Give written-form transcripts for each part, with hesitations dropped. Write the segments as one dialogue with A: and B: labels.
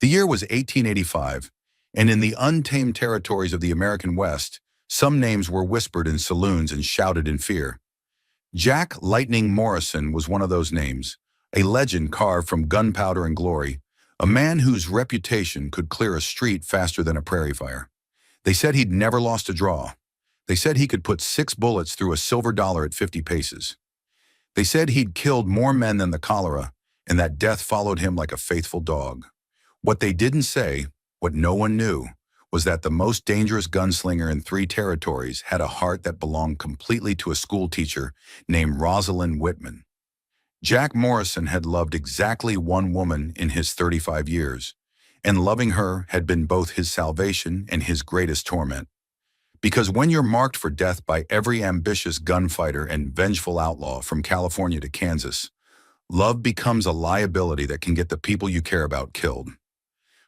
A: The year was 1885, and in the untamed territories of the American West, some names were whispered in saloons and shouted in fear. Jack Lightning Morrison was one of those names, a legend carved from gunpowder and glory, a man whose reputation could clear a street faster than a prairie fire. They said he'd never lost a draw. They said he could put 6 bullets through a silver dollar at 50 paces. They said he'd killed more men than the cholera, and that death followed him like a faithful dog. What they didn't say, what no one knew, was that the most dangerous gunslinger in 3 territories had a heart that belonged completely to a schoolteacher named Rosalind Whitman. Jack Morrison had loved exactly one woman in his 35 years, and loving her had been both his salvation and his greatest torment. Because when you're marked for death by every ambitious gunfighter and vengeful outlaw from California to Kansas, love becomes a liability that can get the people you care about killed.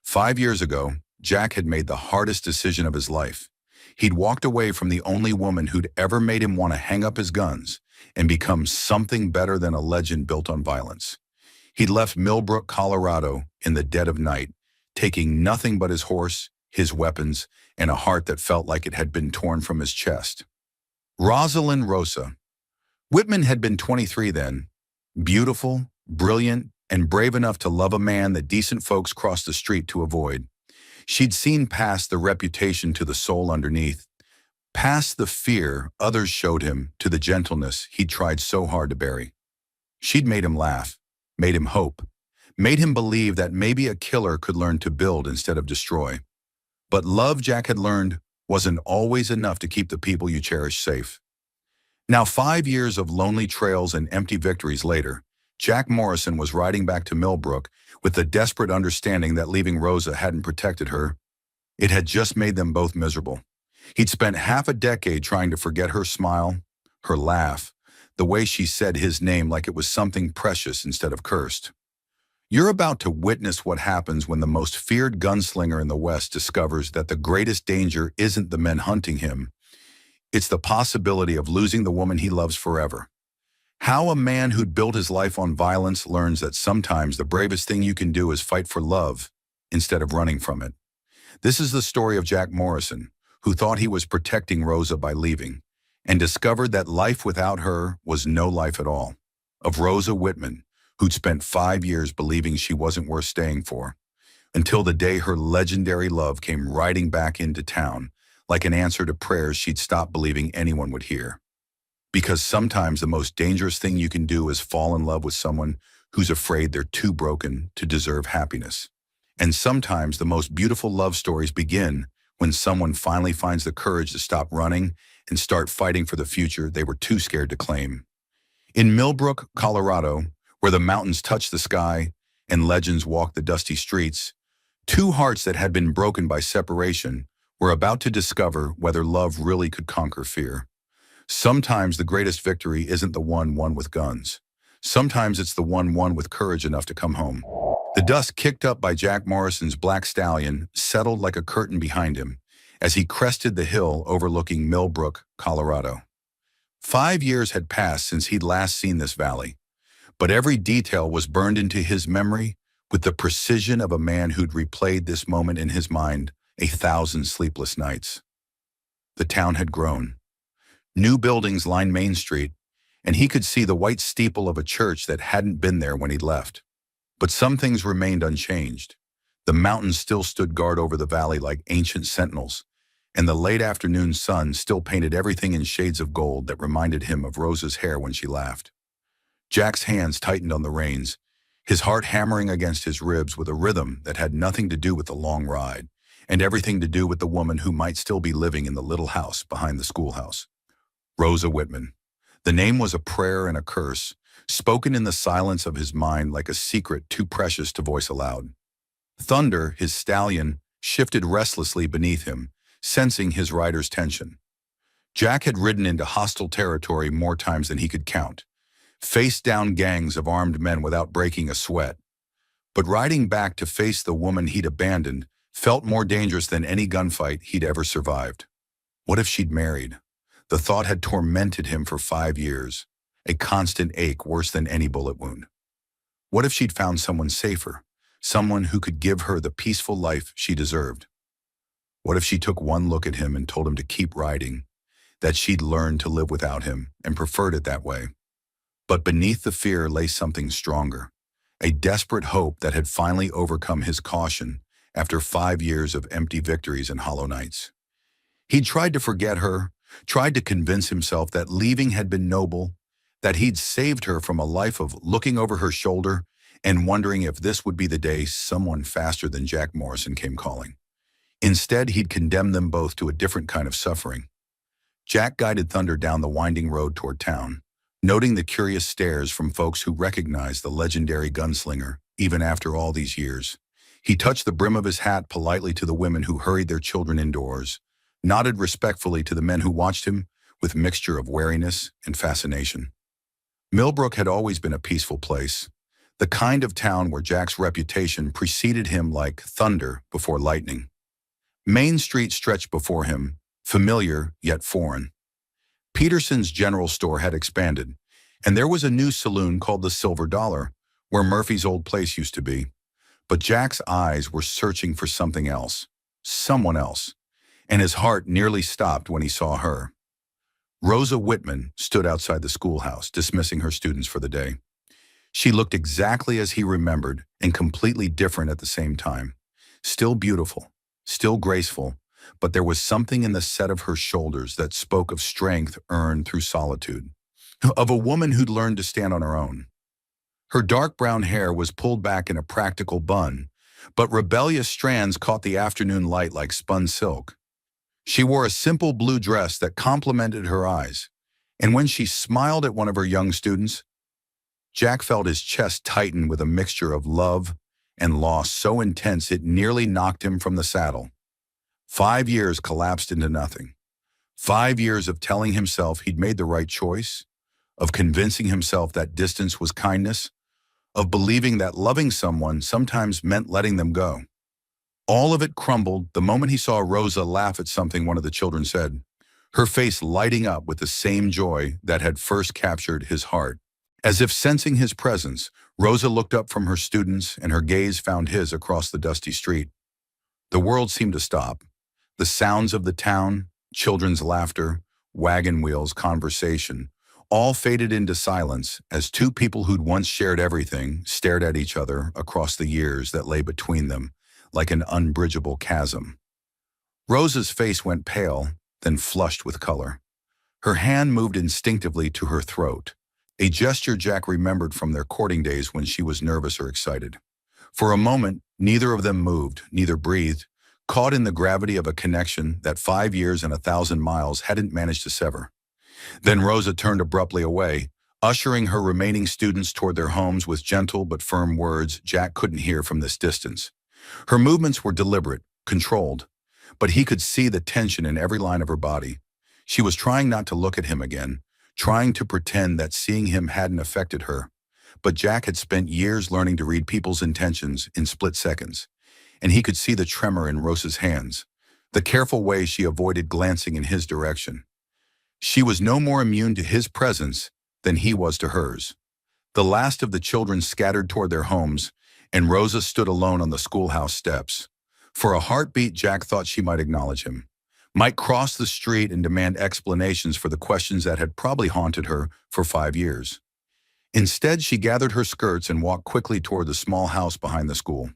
A: 5 years ago, Jack had made the hardest decision of his life. He'd walked away from the only woman who'd ever made him want to hang up his guns and become something better than a legend built on violence. He'd left Millbrook, Colorado, in the dead of night, taking nothing but his horse, his weapons, and a heart that felt like it had been torn from his chest. Rosalind Rosa. Whitman had been 23 then, beautiful, brilliant, and brave enough to love a man that decent folks crossed the street to avoid. She'd seen past the reputation to the soul underneath, past the fear others showed him to the gentleness he'd tried so hard to bury. She'd made him laugh, made him hope, made him believe that maybe a killer could learn to build instead of destroy. But love, Jack had learned, wasn't always enough to keep the people you cherish safe. Now 5 years of lonely trails and empty victories later, Jack Morrison was riding back to Millbrook with the desperate understanding that leaving Rosa hadn't protected her. It had just made them both miserable. He'd spent half a decade trying to forget her smile, her laugh, the way she said his name like it was something precious instead of cursed. You're about to witness what happens when the most feared gunslinger in the West discovers that the greatest danger isn't the men hunting him. It's the possibility of losing the woman he loves forever. How a man who'd built his life on violence learns that sometimes the bravest thing you can do is fight for love instead of running from it. This is the story of Jack Morrison, who thought he was protecting Rosa by leaving, and discovered that life without her was no life at all. Of Rosa Whitman, who'd spent 5 years believing she wasn't worth staying for, until the day her legendary love came riding back into town, like an answer to prayers she'd stopped believing anyone would hear. Because sometimes the most dangerous thing you can do is fall in love with someone who's afraid they're too broken to deserve happiness. And sometimes the most beautiful love stories begin when someone finally finds the courage to stop running and start fighting for the future they were too scared to claim. In Millbrook, Colorado, where the mountains touch the sky and legends walk the dusty streets, 2 hearts that had been broken by separation were about to discover whether love really could conquer fear. Sometimes the greatest victory isn't the one won with guns. Sometimes it's the one won with courage enough to come home. The dust kicked up by Jack Morrison's black stallion settled like a curtain behind him as he crested the hill overlooking Millbrook, Colorado. 5 years had passed since he'd last seen this valley, but every detail was burned into his memory with the precision of a man who'd replayed this moment in his mind 1,000 sleepless nights. The town had grown. New buildings lined Main Street, and he could see the white steeple of a church that hadn't been there when he'd left. But some things remained unchanged. The mountains still stood guard over the valley like ancient sentinels, and the late afternoon sun still painted everything in shades of gold that reminded him of Rosa's hair when she laughed. Jack's hands tightened on the reins, his heart hammering against his ribs with a rhythm that had nothing to do with the long ride, and everything to do with the woman who might still be living in the little house behind the schoolhouse. Rosa Whitman. The name was a prayer and a curse, spoken in the silence of his mind like a secret too precious to voice aloud. Thunder, his stallion, shifted restlessly beneath him, sensing his rider's tension. Jack had ridden into hostile territory more times than he could count, faced down gangs of armed men without breaking a sweat. But riding back to face the woman he'd abandoned felt more dangerous than any gunfight he'd ever survived. What if she'd married? The thought had tormented him for 5 years, a constant ache worse than any bullet wound. What if she'd found someone safer, someone who could give her the peaceful life she deserved. What if she took one look at him and told him to keep riding, that she'd learned to live without him and preferred it that way? But beneath the fear lay something stronger, a desperate hope that had finally overcome his caution after 5 years of empty victories and hollow nights. He'd tried to forget her, tried to convince himself that leaving had been noble, that he'd saved her from a life of looking over her shoulder and wondering if this would be the day someone faster than Jack Morrison came calling. Instead, he'd condemned them both to a different kind of suffering. Jack guided Thunder down the winding road toward town, noting the curious stares from folks who recognized the legendary gunslinger, even after all these years. He touched the brim of his hat politely to the women who hurried their children indoors, nodded respectfully to the men who watched him with a mixture of wariness and fascination. Millbrook had always been a peaceful place, the kind of town where Jack's reputation preceded him like thunder before lightning. Main Street stretched before him, familiar yet foreign. Peterson's general store had expanded, and there was a new saloon called the Silver Dollar, where Murphy's old place used to be. But Jack's eyes were searching for something else, someone else, and his heart nearly stopped when he saw her. Rosa Whitman stood outside the schoolhouse, dismissing her students for the day. She looked exactly as he remembered and completely different at the same time. Still beautiful, still graceful, but there was something in the set of her shoulders that spoke of strength earned through solitude, of a woman who'd learned to stand on her own. Her dark brown hair was pulled back in a practical bun, but rebellious strands caught the afternoon light like spun silk. She wore a simple blue dress that complemented her eyes, and when she smiled at one of her young students, Jack felt his chest tighten with a mixture of love and loss so intense it nearly knocked him from the saddle. 5 years collapsed into nothing. 5 years of telling himself he'd made the right choice, of convincing himself that distance was kindness, of believing that loving someone sometimes meant letting them go. All of it crumbled the moment he saw Rosa laugh at something one of the children said, her face lighting up with the same joy that had first captured his heart. As if sensing his presence, Rosa looked up from her students and her gaze found his across the dusty street. The world seemed to stop. The sounds of the town, children's laughter, wagon wheels, conversation, all faded into silence as two people who'd once shared everything stared at each other across the years that lay between them, like an unbridgeable chasm. Rosa's face went pale, then flushed with color. Her hand moved instinctively to her throat, a gesture Jack remembered from their courting days when she was nervous or excited. For a moment, neither of them moved, neither breathed, caught in the gravity of a connection that 5 years and 1,000 miles hadn't managed to sever. Then Rosa turned abruptly away, ushering her remaining students toward their homes with gentle but firm words Jack couldn't hear from this distance. Her movements were deliberate, controlled, but he could see the tension in every line of her body. She was trying not to look at him again, trying to pretend that seeing him hadn't affected her. But Jack had spent years learning to read people's intentions in split seconds, and he could see the tremor in Rosa's hands, the careful way she avoided glancing in his direction. She was no more immune to his presence than he was to hers. The last of the children scattered toward their homes, and Rosa stood alone on the schoolhouse steps. For a heartbeat, Jack thought she might acknowledge him, might cross the street and demand explanations for the questions that had probably haunted her for 5 years. Instead, she gathered her skirts and walked quickly toward the small house behind the school.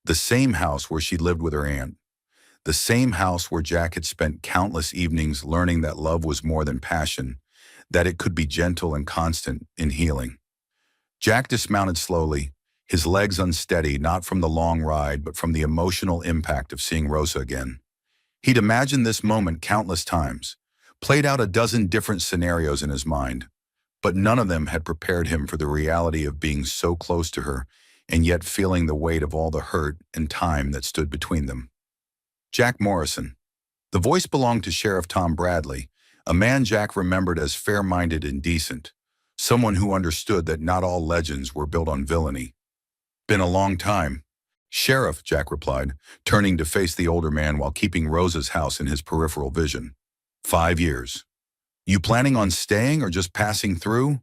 A: The same house where she lived with her aunt. The same house where Jack had spent countless evenings learning that love was more than passion, that it could be gentle and constant in healing. Jack dismounted slowly, his legs unsteady, not from the long ride, but from the emotional impact of seeing Rosa again. He'd imagined this moment countless times, played out a dozen different scenarios in his mind, but none of them had prepared him for the reality of being so close to her and yet feeling the weight of all the hurt and time that stood between them. Jack Morrison. The voice belonged to Sheriff Tom Bradley, a man Jack remembered as fair-minded and decent, someone who understood that not all legends were built on villainy. Been a long time. Sheriff, Jack replied, turning to face the older man while keeping Rosa's house in his peripheral vision. 5 years. You planning on staying or just passing through?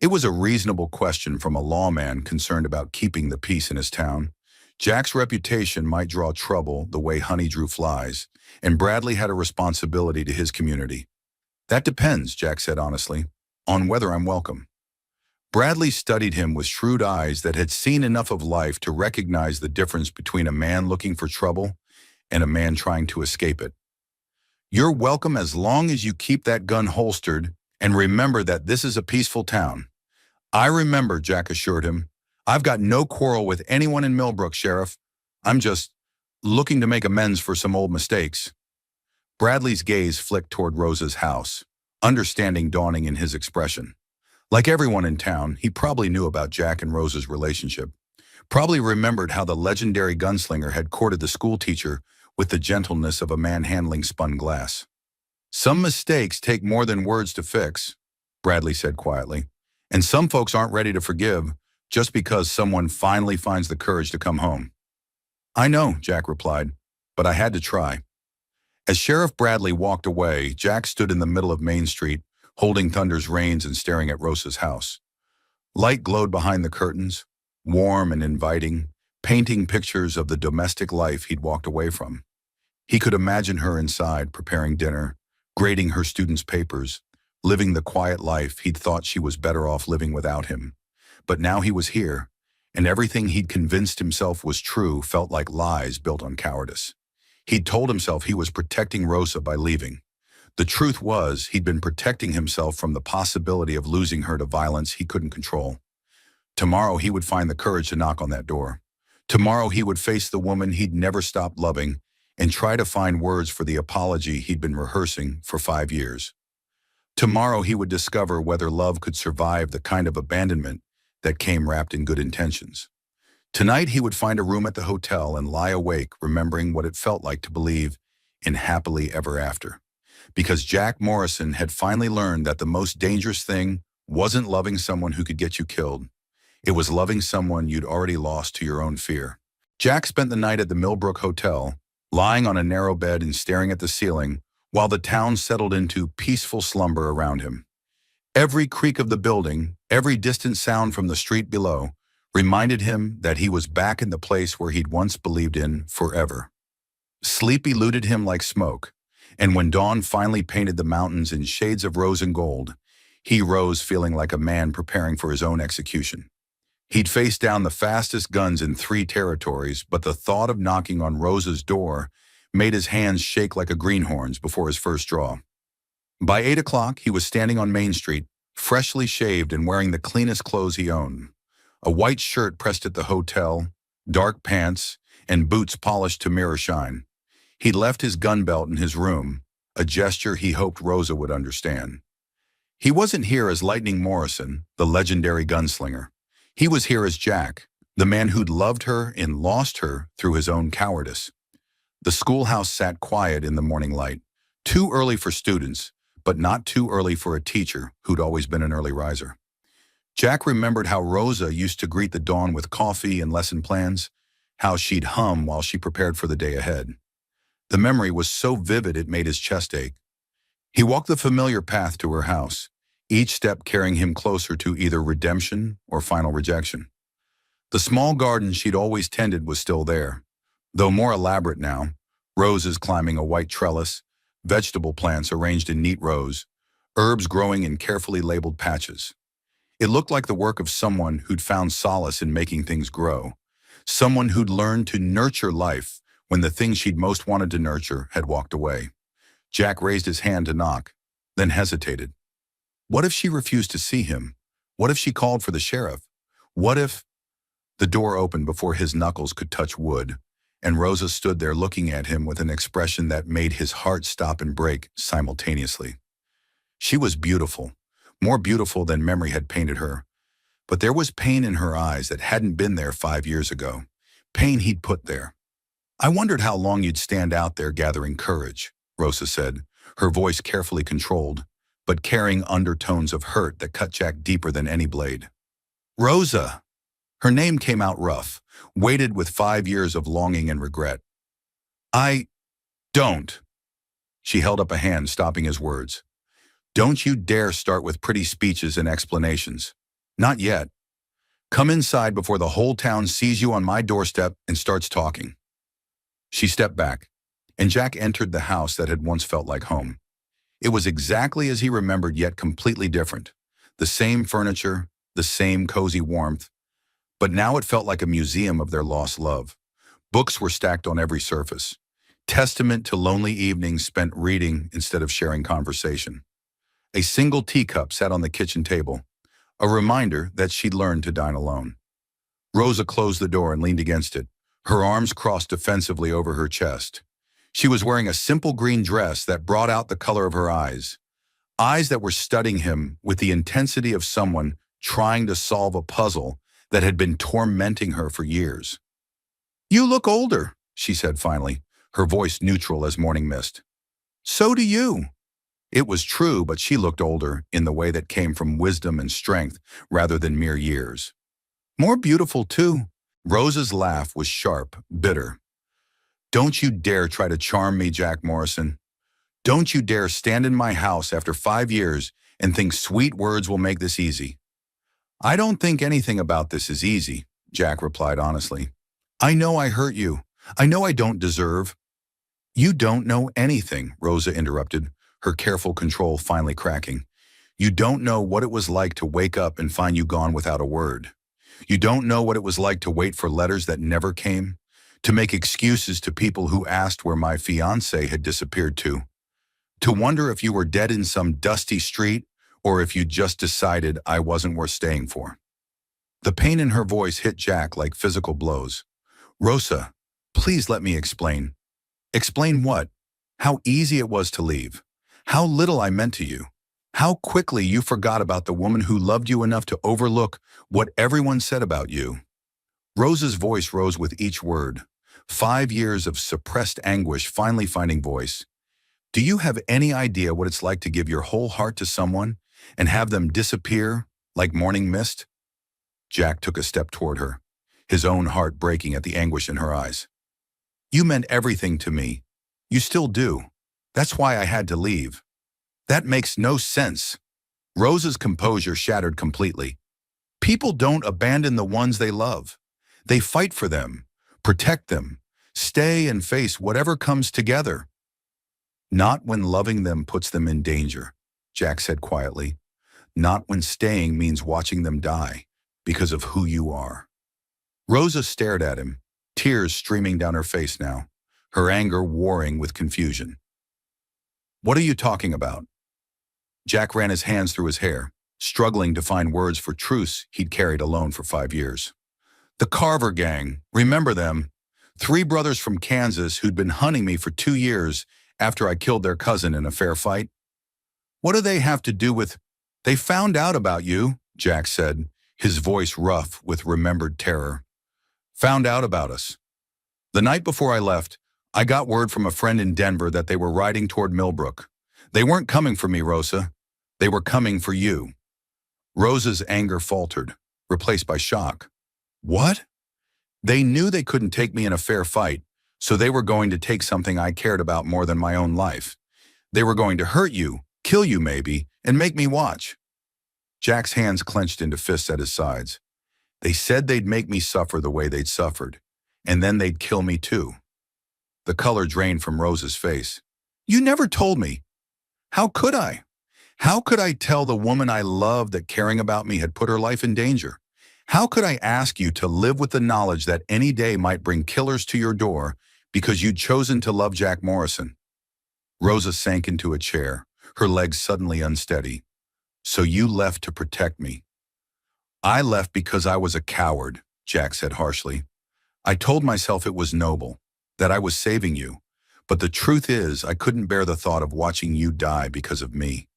A: It was a reasonable question from a lawman concerned about keeping the peace in his town. Jack's reputation might draw trouble the way honey drew flies, and Bradley had a responsibility to his community. That depends, Jack said honestly, on whether I'm welcome. Bradley studied him with shrewd eyes that had seen enough of life to recognize the difference between a man looking for trouble and a man trying to escape it. You're welcome as long as you keep that gun holstered and remember that this is a peaceful town. I remember, Jack assured him. I've got no quarrel with anyone in Millbrook, Sheriff. I'm just looking to make amends for some old mistakes. Bradley's gaze flicked toward Rosa's house, understanding dawning in his expression. Like everyone in town, he probably knew about Jack and Rosa's relationship. Probably remembered how the legendary gunslinger had courted the schoolteacher with the gentleness of a man handling spun glass. Some mistakes take more than words to fix, Bradley said quietly, and some folks aren't ready to forgive just because someone finally finds the courage to come home. I know, Jack replied, but I had to try. As Sheriff Bradley walked away, Jack stood in the middle of Main Street, holding Thunder's reins and staring at Rosa's house. Light glowed behind the curtains, warm and inviting, painting pictures of the domestic life he'd walked away from. He could imagine her inside, preparing dinner, grading her students' papers, living the quiet life he'd thought she was better off living without him. But now he was here, and everything he'd convinced himself was true felt like lies built on cowardice. He'd told himself he was protecting Rosa by leaving. The truth was, he'd been protecting himself from the possibility of losing her to violence he couldn't control. Tomorrow he would find the courage to knock on that door. Tomorrow he would face the woman he'd never stopped loving and try to find words for the apology he'd been rehearsing for 5 years. Tomorrow he would discover whether love could survive the kind of abandonment that came wrapped in good intentions. Tonight he would find a room at the hotel and lie awake remembering what it felt like to believe in happily ever after. Because Jack Morrison had finally learned that the most dangerous thing wasn't loving someone who could get you killed. It was loving someone you'd already lost to your own fear. Jack spent the night at the Millbrook Hotel, lying on a narrow bed and staring at the ceiling, while the town settled into peaceful slumber around him. Every creak of the building, every distant sound from the street below, reminded him that he was back in the place where he'd once believed in forever. Sleep eluded him like smoke, and when dawn finally painted the mountains in shades of rose and gold, he rose feeling like a man preparing for his own execution. He'd faced down the fastest guns in 3 territories, but the thought of knocking on Rosa's door made his hands shake like a greenhorn's before his first draw. By 8 o'clock, he was standing on Main Street, freshly shaved and wearing the cleanest clothes he owned. A white shirt pressed at the hotel, dark pants, and boots polished to mirror shine. He'd left his gun belt in his room, a gesture he hoped Rosa would understand. He wasn't here as Lightning Morrison, the legendary gunslinger. He was here as Jack, the man who'd loved her and lost her through his own cowardice. The schoolhouse sat quiet in the morning light, too early for students, but not too early for a teacher who'd always been an early riser. Jack remembered how Rosa used to greet the dawn with coffee and lesson plans, how she'd hum while she prepared for the day ahead. The memory was so vivid it made his chest ache. He walked the familiar path to her house, each step carrying him closer to either redemption or final rejection. The small garden she'd always tended was still there, though more elaborate now, roses climbing a white trellis, vegetable plants arranged in neat rows, herbs growing in carefully labeled patches. It looked like the work of someone who'd found solace in making things grow, someone who'd learned to nurture life when the thing she'd most wanted to nurture had walked away. Jack raised his hand to knock, then hesitated. What if she refused to see him? What if she called for the sheriff? What if... The door opened before his knuckles could touch wood, and Rosa stood there looking at him with an expression that made his heart stop and break simultaneously. She was beautiful, more beautiful than memory had painted her, but there was pain in her eyes that hadn't been there 5 years ago, pain he'd put there. I wondered how long you'd stand out there gathering courage, Rosa said, her voice carefully controlled, but carrying undertones of hurt that cut Jack deeper than any blade. Rosa! Her name came out rough, weighted with 5 years of longing and regret. I don't. She held up a hand, stopping his words. Don't you dare start with pretty speeches and explanations. Not yet. Come inside before the whole town sees you on my doorstep and starts talking. She stepped back, and Jack entered the house that had once felt like home. It was exactly as he remembered, yet completely different. The same furniture, the same cozy warmth, but now it felt like a museum of their lost love. Books were stacked on every surface, testament to lonely evenings spent reading instead of sharing conversation. A single teacup sat on the kitchen table, a reminder that she'd learned to dine alone. Rosa closed the door and leaned against it, her arms crossed defensively over her chest. She was wearing a simple green dress that brought out the color of her eyes that were studying him with the intensity of someone trying to solve a puzzle that had been tormenting her for years. "You look older," she said finally, her voice neutral as morning mist. "So do you." It was true, but she looked older in the way that came from wisdom and strength rather than mere years. "More beautiful, too." Rosa's laugh was sharp, bitter. "Don't you dare try to charm me, Jack Morrison. Don't you dare stand in my house after 5 years and think sweet words will make this easy." "I don't think anything about this is easy," Jack replied honestly. "I know I hurt you. I know I don't deserve." "You don't know anything," Rosa interrupted, her careful control finally cracking. "You don't know what it was like to wake up and find you gone without a word. You don't know what it was like to wait for letters that never came, to make excuses to people who asked where my fiancé had disappeared to wonder if you were dead in some dusty street or if you just decided I wasn't worth staying for." The pain in her voice hit Jack like physical blows. "Rosa, please let me explain." "Explain what?" "How easy it was to leave. How little I meant to you. How quickly you forgot about the woman who loved you enough to overlook what everyone said about you." Rosa's voice rose with each word, 5 years of suppressed anguish finally finding voice. "Do you have any idea what it's like to give your whole heart to someone and have them disappear like morning mist?" Jack took a step toward her, his own heart breaking at the anguish in her eyes. "You meant everything to me. You still do. That's why I had to leave." "That makes no sense." Rosa's composure shattered completely. "People don't abandon the ones they love. They fight for them, protect them, stay and face whatever comes together." "Not when loving them puts them in danger," Jack said quietly. "Not when staying means watching them die because of who you are." Rosa stared at him, tears streaming down her face now, her anger warring with confusion. "What are you talking about?" Jack ran his hands through his hair, struggling to find words for truths he'd carried alone for 5 years. "The Carver gang, remember them? 3 brothers from Kansas who'd been hunting me for 2 years after I killed their cousin in a fair fight. What do they have to do with—" "They found out about you," Jack said, his voice rough with remembered terror. "Found out about us. The night before I left, I got word from a friend in Denver that they were riding toward Millbrook. They weren't coming for me, Rosa. They were coming for you." Rosa's anger faltered, replaced by shock. "What?" "They knew they couldn't take me in a fair fight, so they were going to take something I cared about more than my own life. They were going to hurt you, kill you maybe, and make me watch." Jack's hands clenched into fists at his sides. "They said they'd make me suffer the way they'd suffered, and then they'd kill me too." The color drained from Rosa's face. "You never told me. How could I? How could I tell the woman I loved that caring about me had put her life in danger? How could I ask you to live with the knowledge that any day might bring killers to your door because you'd chosen to love Jack Morrison?" Rosa sank into a chair, her legs suddenly unsteady. "So you left to protect me." "I left because I was a coward," Jack said harshly. "I told myself it was noble, that I was saving you. But the truth is, I couldn't bear the thought of watching you die because of me.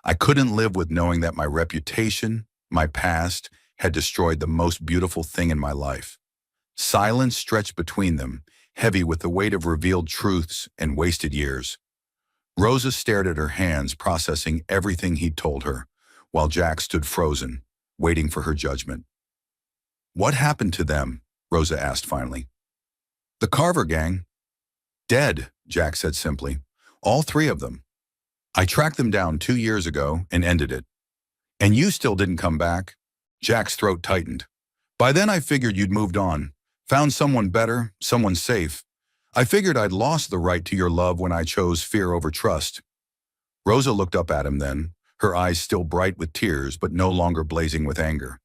A: I couldn't live with knowing that my reputation, my past, had destroyed the most beautiful thing in my life." Silence stretched between them, heavy with the weight of revealed truths and wasted years. Rosa stared at her hands, processing everything he'd told her, while Jack stood frozen, waiting for her judgment. "What happened to them?" Rosa asked finally. "The Carver gang. Dead," Jack said simply. "All 3 of them. I tracked them down 2 years ago and ended it. And you still didn't come back." Jack's throat tightened. By then I figured you'd moved on, found someone better, someone safe. I figured I'd lost the right to your love when I chose fear over trust. Rosa looked up at him then, her eyes still bright with tears but no longer blazing with anger.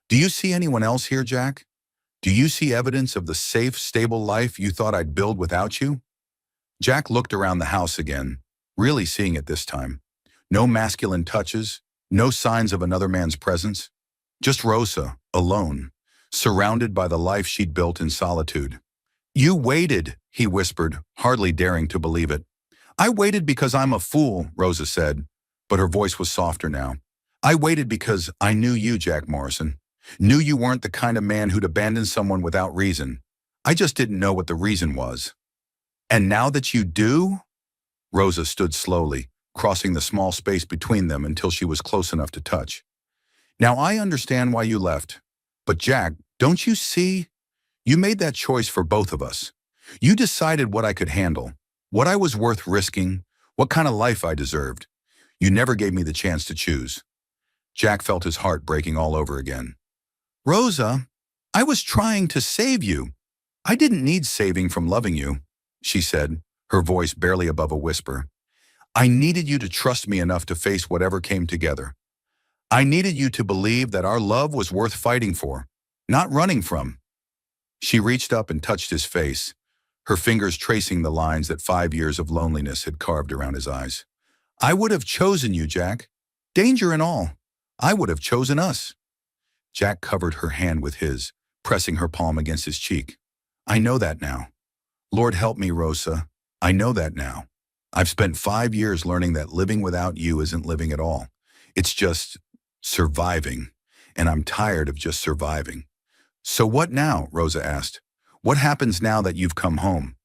A: Do you see anyone else here, Jack? Do you see evidence of the safe, stable life you thought I'd build without you? Jack looked around the house again, really seeing it this time. No masculine touches, no signs of another man's presence. Just Rosa, alone, surrounded by the life she'd built in solitude. You waited, he whispered, hardly daring to believe it. I waited because I'm a fool, Rosa said, but her voice was softer now. I waited because I knew you, Jack Morrison. Knew you weren't the kind of man who'd abandon someone without reason. I just didn't know what the reason was. And now that you do? Rosa stood slowly, crossing the small space between them until she was close enough to touch. Now I understand why you left. But Jack, don't you see? You made that choice for both of us. You decided what I could handle, what I was worth risking, what kind of life I deserved. You never gave me the chance to choose. Jack felt his heart breaking all over again. Rosa, I was trying to save you. I didn't need saving from loving you, she said, her voice barely above a whisper. I needed you to trust me enough to face whatever came together. I needed you to believe that our love was worth fighting for, not running from. She reached up and touched his face, her fingers tracing the lines that 5 years of loneliness had carved around his eyes. I would have chosen you, Jack. Danger and all. I would have chosen us. Jack covered her hand with his, pressing her palm against his cheek. I know that now. Lord help me, Rosa. I know that now. I've spent 5 years learning that living without you isn't living at all. It's just surviving, and I'm tired of just surviving. So what now? Rosa asked. What happens now that you've come home?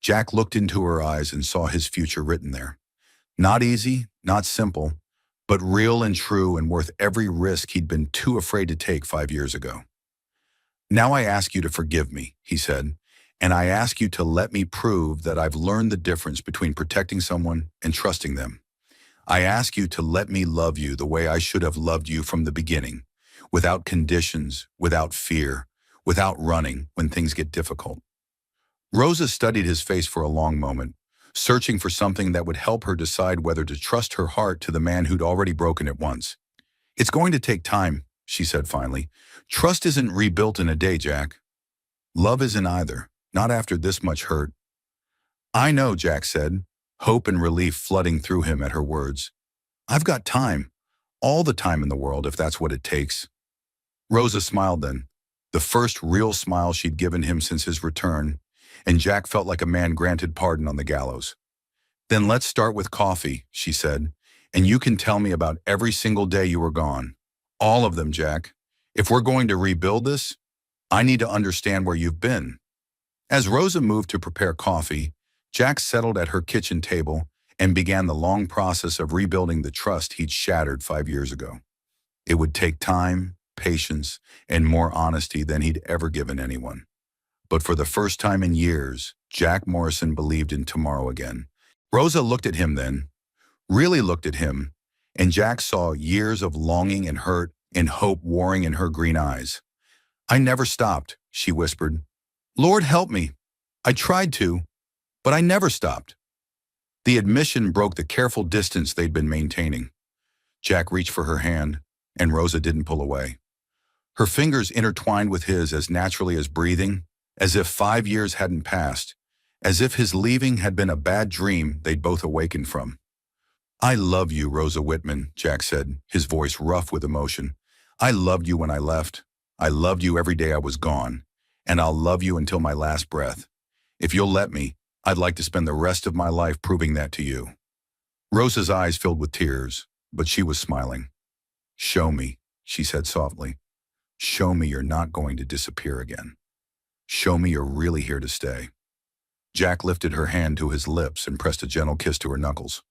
A: Jack looked into her eyes and saw his future written there. Not easy, not simple, but real and true and worth every risk he'd been too afraid to take 5 years ago. Now I ask you to forgive me, he said, and I ask you to let me prove that I've learned the difference between protecting someone and trusting them. I ask you to let me love you the way I should have loved you from the beginning, without conditions, without fear, without running when things get difficult. Rosa studied his face for a long moment, searching for something that would help her decide whether to trust her heart to the man who'd already broken it once. It's going to take time, she said finally. Trust isn't rebuilt in a day, Jack. Love isn't either, not after this much hurt. I know, Jack said, hope and relief flooding through him at her words. I've got time, all the time in the world if that's what it takes. Rosa smiled then, the first real smile she'd given him since his return, and Jack felt like a man granted pardon on the gallows. Then let's start with coffee, she said, and you can tell me about every single day you were gone. All of them, Jack. If we're going to rebuild this, I need to understand where you've been. As Rosa moved to prepare coffee, Jack settled at her kitchen table and began the long process of rebuilding the trust he'd shattered 5 years ago. It would take time, patience, and more honesty than he'd ever given anyone. But for the first time in years, Jack Morrison believed in tomorrow again. Rosa looked at him then, really looked at him, and Jack saw years of longing and hurt and hope warring in her green eyes. I never stopped, she whispered. Lord help me. I tried to, but I never stopped. The admission broke the careful distance they'd been maintaining. Jack reached for her hand, and Rosa didn't pull away. Her fingers intertwined with his as naturally as breathing, as if 5 years hadn't passed, as if his leaving had been a bad dream they'd both awakened from. I love you, Rosa Whitman, Jack said, his voice rough with emotion. I loved you when I left. I loved you every day I was gone, and I'll love you until my last breath. If you'll let me, I'd like to spend the rest of my life proving that to you. Rosa's eyes filled with tears, but she was smiling. Show me, she said softly. Show me you're not going to disappear again. Show me you're really here to stay. Jack lifted her hand to his lips and pressed a gentle kiss to her knuckles.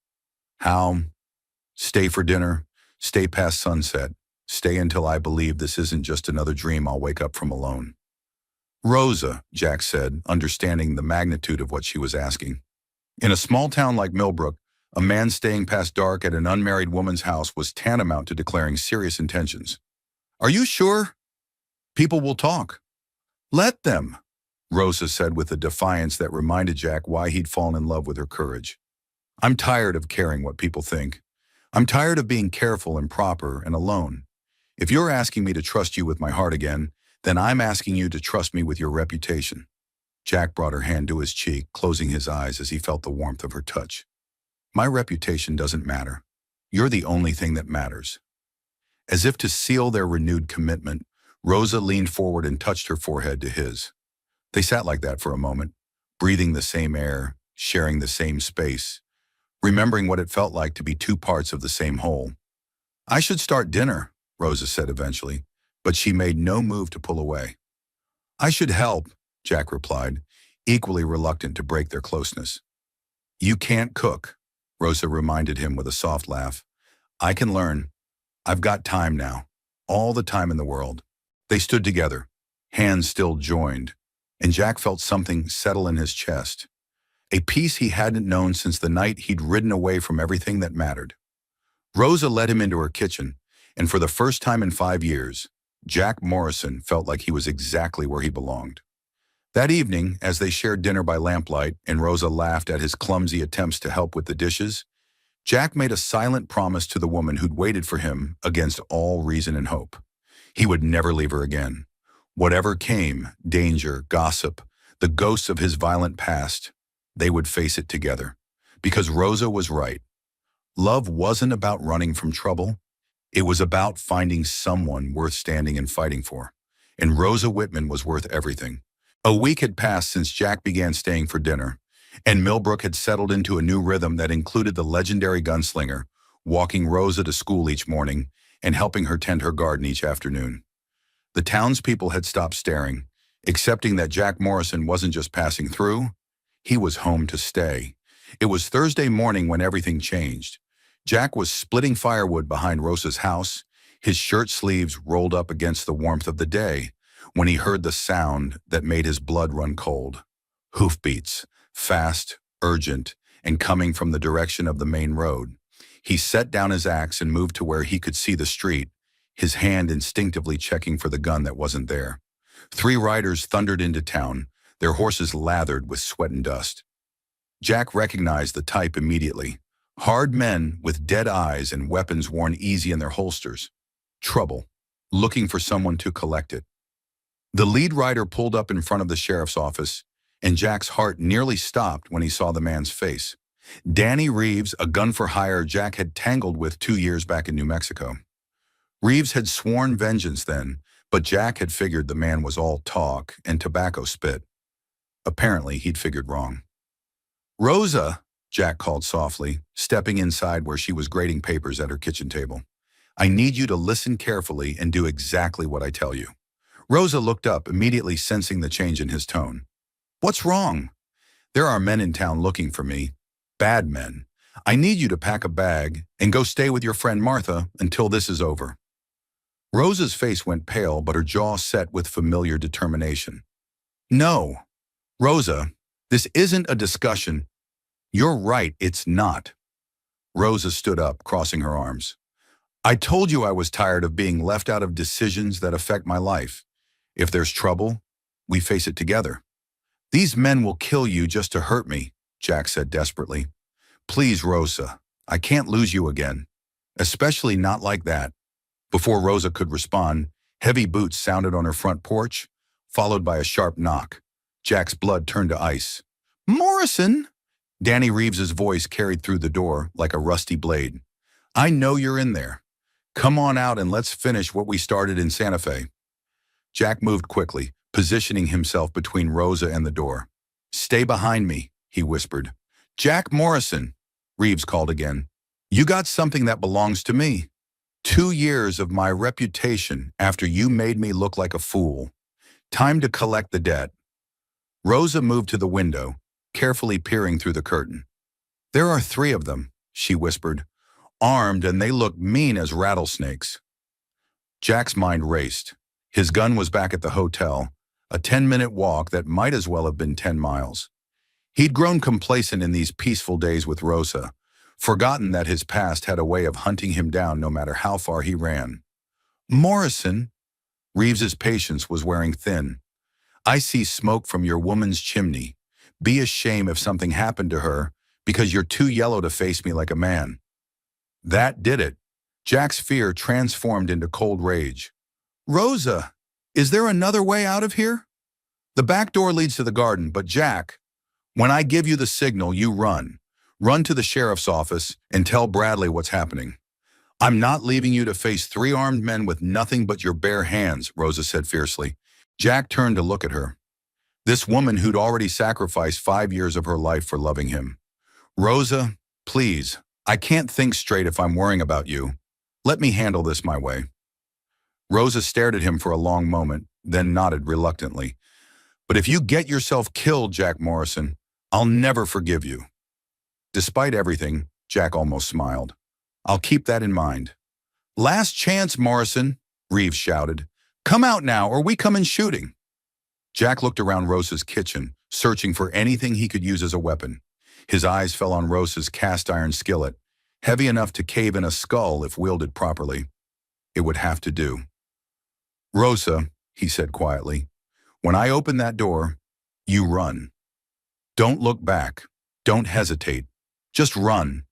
A: How? Stay for dinner, stay past sunset, stay until I believe this isn't just another dream I'll wake up from alone. Rosa, Jack said, understanding the magnitude of what she was asking. In a small town like Millbrook, a man staying past dark at an unmarried woman's house was tantamount to declaring serious intentions. Are you sure? People will talk. Let them, Rosa said with a defiance that reminded Jack why he'd fallen in love with her courage. I'm tired of caring what people think. I'm tired of being careful and proper and alone. If you're asking me to trust you with my heart again, then I'm asking you to trust me with your reputation. Jack brought her hand to his cheek, closing his eyes as he felt the warmth of her touch. My reputation doesn't matter. You're the only thing that matters. As if to seal their renewed commitment, Rosa leaned forward and touched her forehead to his. They sat like that for a moment, breathing the same air, sharing the same space, remembering what it felt like to be two parts of the same whole. I should start dinner, Rosa said eventually, but she made no move to pull away. I should help, Jack replied, equally reluctant to break their closeness. You can't cook, Rosa reminded him with a soft laugh. I can learn. I've got time now, all the time in the world. They stood together, hands still joined, and Jack felt something settle in his chest, a peace he hadn't known since the night he'd ridden away from everything that mattered. Rosa led him into her kitchen, and for the first time in 5 years, Jack Morrison felt like he was exactly where he belonged. That evening, as they shared dinner by lamplight and Rosa laughed at his clumsy attempts to help with the dishes, Jack made a silent promise to the woman who'd waited for him against all reason and hope. He would never leave her again. Whatever came, danger, gossip, the ghosts of his violent past, they would face it together. Because Rosa was right. Love wasn't about running from trouble. It was about finding someone worth standing and fighting for. And Rosa Whitman was worth everything. A week had passed since Jack began staying for dinner, and Millbrook had settled into a new rhythm that included the legendary gunslinger, walking Rosa to school each morning and helping her tend her garden each afternoon. The townspeople had stopped staring, accepting that Jack Morrison wasn't just passing through, he was home to stay. It was Thursday morning when everything changed. Jack was splitting firewood behind Rosa's house, his shirt sleeves rolled up against the warmth of the day, when he heard the sound that made his blood run cold. Hoofbeats, fast, urgent, and coming from the direction of the main road. He set down his axe and moved to where he could see the street, his hand instinctively checking for the gun that wasn't there. 3 riders thundered into town, their horses lathered with sweat and dust. Jack recognized the type immediately. Hard men with dead eyes and weapons worn easy in their holsters. Trouble, looking for someone to collect it. The lead rider pulled up in front of the sheriff's office, and Jack's heart nearly stopped when he saw the man's face. Danny Reeves, a gun-for-hire Jack had tangled with 2 years back in New Mexico. Reeves had sworn vengeance then, but Jack had figured the man was all talk and tobacco spit. Apparently, he'd figured wrong. Rosa, Jack called softly, stepping inside where she was grading papers at her kitchen table. I need you to listen carefully and do exactly what I tell you. Rosa looked up, immediately sensing the change in his tone. What's wrong? There are men in town looking for me. Bad men. I need you to pack a bag and go stay with your friend Martha until this is over. Rosa's face went pale, but her jaw set with familiar determination. No. Rosa, this isn't a discussion. You're right, it's not. Rosa stood up, crossing her arms. I told you I was tired of being left out of decisions that affect my life. If there's trouble, we face it together. These men will kill you just to hurt me, Jack said desperately. Please, Rosa, I can't lose you again. Especially not like that. Before Rosa could respond, heavy boots sounded on her front porch, followed by a sharp knock. Jack's blood turned to ice. Morrison! Danny Reeves's voice carried through the door like a rusty blade. I know you're in there. Come on out and let's finish what we started in Santa Fe. Jack moved quickly, positioning himself between Rosa and the door. Stay behind me, he whispered. Jack Morrison, Reeves called again. You got something that belongs to me. 2 years of my reputation after you made me look like a fool. Time to collect the debt. Rosa moved to the window, carefully peering through the curtain. There are 3 of them, she whispered. Armed, and they look mean as rattlesnakes. Jack's mind raced. His gun was back at the hotel, a 10-minute walk that might as well have been 10 miles. He'd grown complacent in these peaceful days with Rosa, forgotten that his past had a way of hunting him down no matter how far he ran. Morrison, Reeves's patience was wearing thin. I see smoke from your woman's chimney. Be a shame if something happened to her because you're too yellow to face me like a man. That did it. Jack's fear transformed into cold rage. Rosa, is there another way out of here? The back door leads to the garden, but Jack, when I give you the signal, you run. Run to the sheriff's office and tell Bradley what's happening. I'm not leaving you to face three armed men with nothing but your bare hands, Rosa said fiercely. Jack turned to look at her. This woman who'd already sacrificed 5 years of her life for loving him. Rosa, please, I can't think straight if I'm worrying about you. Let me handle this my way. Rosa stared at him for a long moment, then nodded reluctantly. But if you get yourself killed, Jack Morrison, I'll never forgive you. Despite everything, Jack almost smiled. I'll keep that in mind. Last chance, Morrison, Reeves shouted. Come out now, or we come in shooting. Jack looked around Rosa's kitchen, searching for anything he could use as a weapon. His eyes fell on Rosa's cast-iron skillet, heavy enough to cave in a skull if wielded properly. It would have to do. Rosa, he said quietly, when I open that door, you run. Don't look back. Don't hesitate. Just run.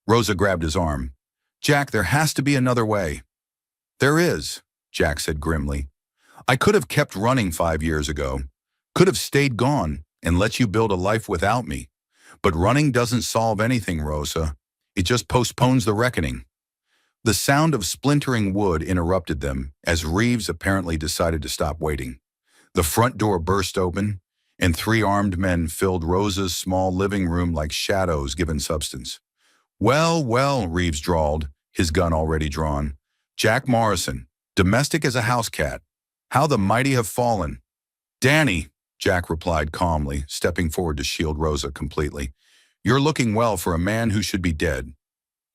A: Rosa grabbed his arm. Jack, there has to be another way. There is, Jack said grimly. I could have kept running 5 years ago. Could have stayed gone and let you build a life without me. But running doesn't solve anything, Rosa. It just postpones the reckoning. The sound of splintering wood interrupted them as Reeves apparently decided to stop waiting. The front door burst open, and 3 armed men filled Rosa's small living room like shadows given substance. Well, well, Reeves drawled, his gun already drawn. Jack Morrison, domestic as a house cat. How the mighty have fallen. Danny, Jack replied calmly, stepping forward to shield Rosa completely. You're looking well for a man who should be dead.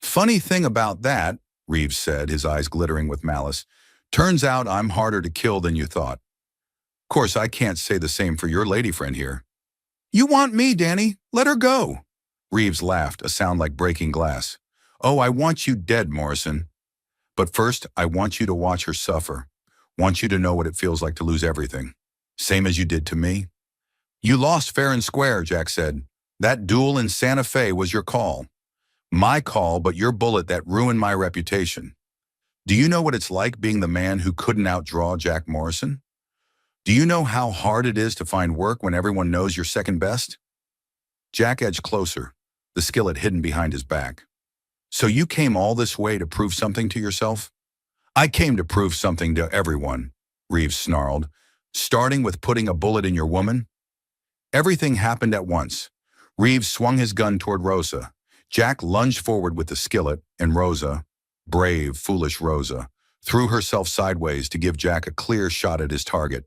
A: Funny thing about that, Reeves said, his eyes glittering with malice. Turns out I'm harder to kill than you thought. Of course, I can't say the same for your lady friend here. You want me, Danny? Let her go. Reeves laughed, a sound like breaking glass. Oh, I want you dead, Morrison. But first, I want you to watch her suffer. Want you to know what it feels like to lose everything. Same as you did to me. You lost fair and square, Jack said. That duel in Santa Fe was your call. My call, but your bullet that ruined my reputation. Do you know what it's like being the man who couldn't outdraw Jack Morrison? Do you know how hard it is to find work when everyone knows you're second best? Jack edged closer, the skillet hidden behind his back. So you came all this way to prove something to yourself? I came to prove something to everyone, Reeves snarled, starting with putting a bullet in your woman. Everything happened at once. Reeves swung his gun toward Rosa. Jack lunged forward with the skillet, and Rosa, brave, foolish Rosa, threw herself sideways to give Jack a clear shot at his target.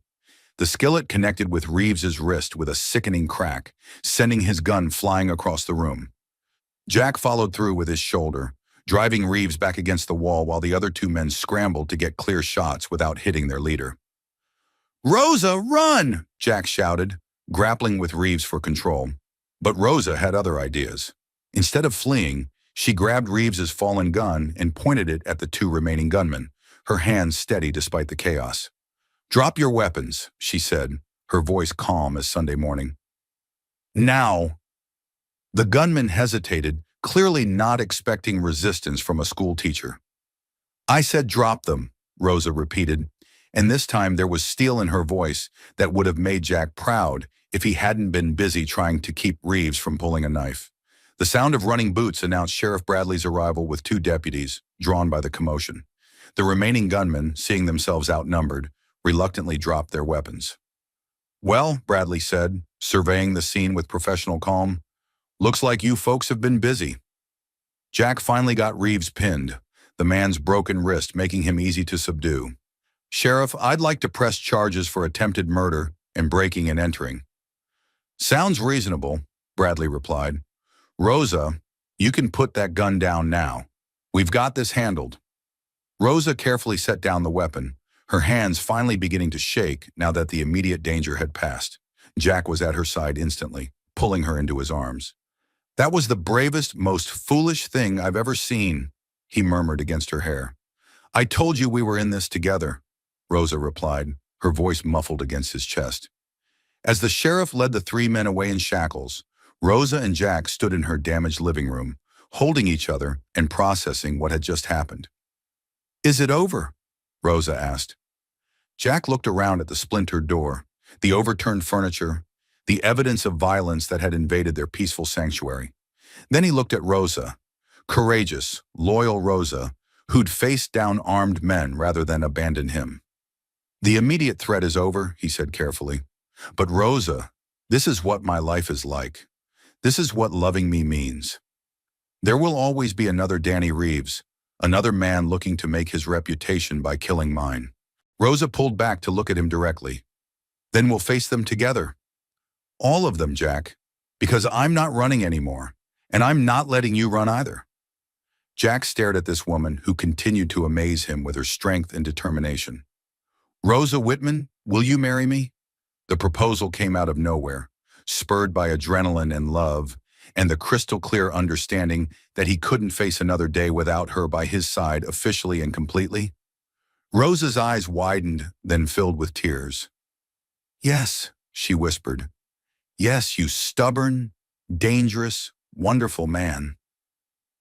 A: The skillet connected with Reeves's wrist with a sickening crack, sending his gun flying across the room. Jack followed through with his shoulder, driving Reeves back against the wall while the other 2 men scrambled to get clear shots without hitting their leader. Rosa, run! Jack shouted, grappling with Reeves for control. But Rosa had other ideas. Instead of fleeing, she grabbed Reeves's fallen gun and pointed it at the 2 remaining gunmen, her hands steady despite the chaos. Drop your weapons, she said, her voice calm as Sunday morning. Now! The gunman hesitated, clearly not expecting resistance from a school teacher. I said drop them, Rosa repeated, and this time there was steel in her voice that would have made Jack proud if he hadn't been busy trying to keep Reeves from pulling a knife. The sound of running boots announced Sheriff Bradley's arrival with 2 deputies, drawn by the commotion. The remaining gunmen, seeing themselves outnumbered, reluctantly dropped their weapons. Well, Bradley said, surveying the scene with professional calm, looks like you folks have been busy. Jack finally got Reeves pinned, the man's broken wrist making him easy to subdue. Sheriff, I'd like to press charges for attempted murder and breaking and entering. Sounds reasonable, Bradley replied. Rosa, you can put that gun down now. We've got this handled. Rosa carefully set down the weapon, her hands finally beginning to shake now that the immediate danger had passed. Jack was at her side instantly, pulling her into his arms. That was the bravest, most foolish thing I've ever seen, he murmured against her hair. I told you we were in this together, Rosa replied, her voice muffled against his chest. As the sheriff led the three men away in shackles, Rosa and Jack stood in her damaged living room, holding each other and processing what had just happened. Is it over? Rosa asked. Jack looked around at the splintered door, the overturned furniture, the evidence of violence that had invaded their peaceful sanctuary. Then he looked at Rosa, courageous, loyal Rosa, who'd faced down armed men rather than abandon him. The immediate threat is over, he said carefully. But Rosa, this is what my life is like. This is what loving me means. There will always be another Danny Reeves, another man looking to make his reputation by killing mine. Rosa pulled back to look at him directly. Then we'll face them together. All of them, Jack, because I'm not running anymore, and I'm not letting you run either. Jack stared at this woman who continued to amaze him with her strength and determination. Rosa Whitman, will you marry me? The proposal came out of nowhere, spurred by adrenaline and love, and the crystal-clear understanding that he couldn't face another day without her by his side officially and completely. Rosa's eyes widened, then filled with tears. Yes, she whispered. Yes, you stubborn, dangerous, wonderful man.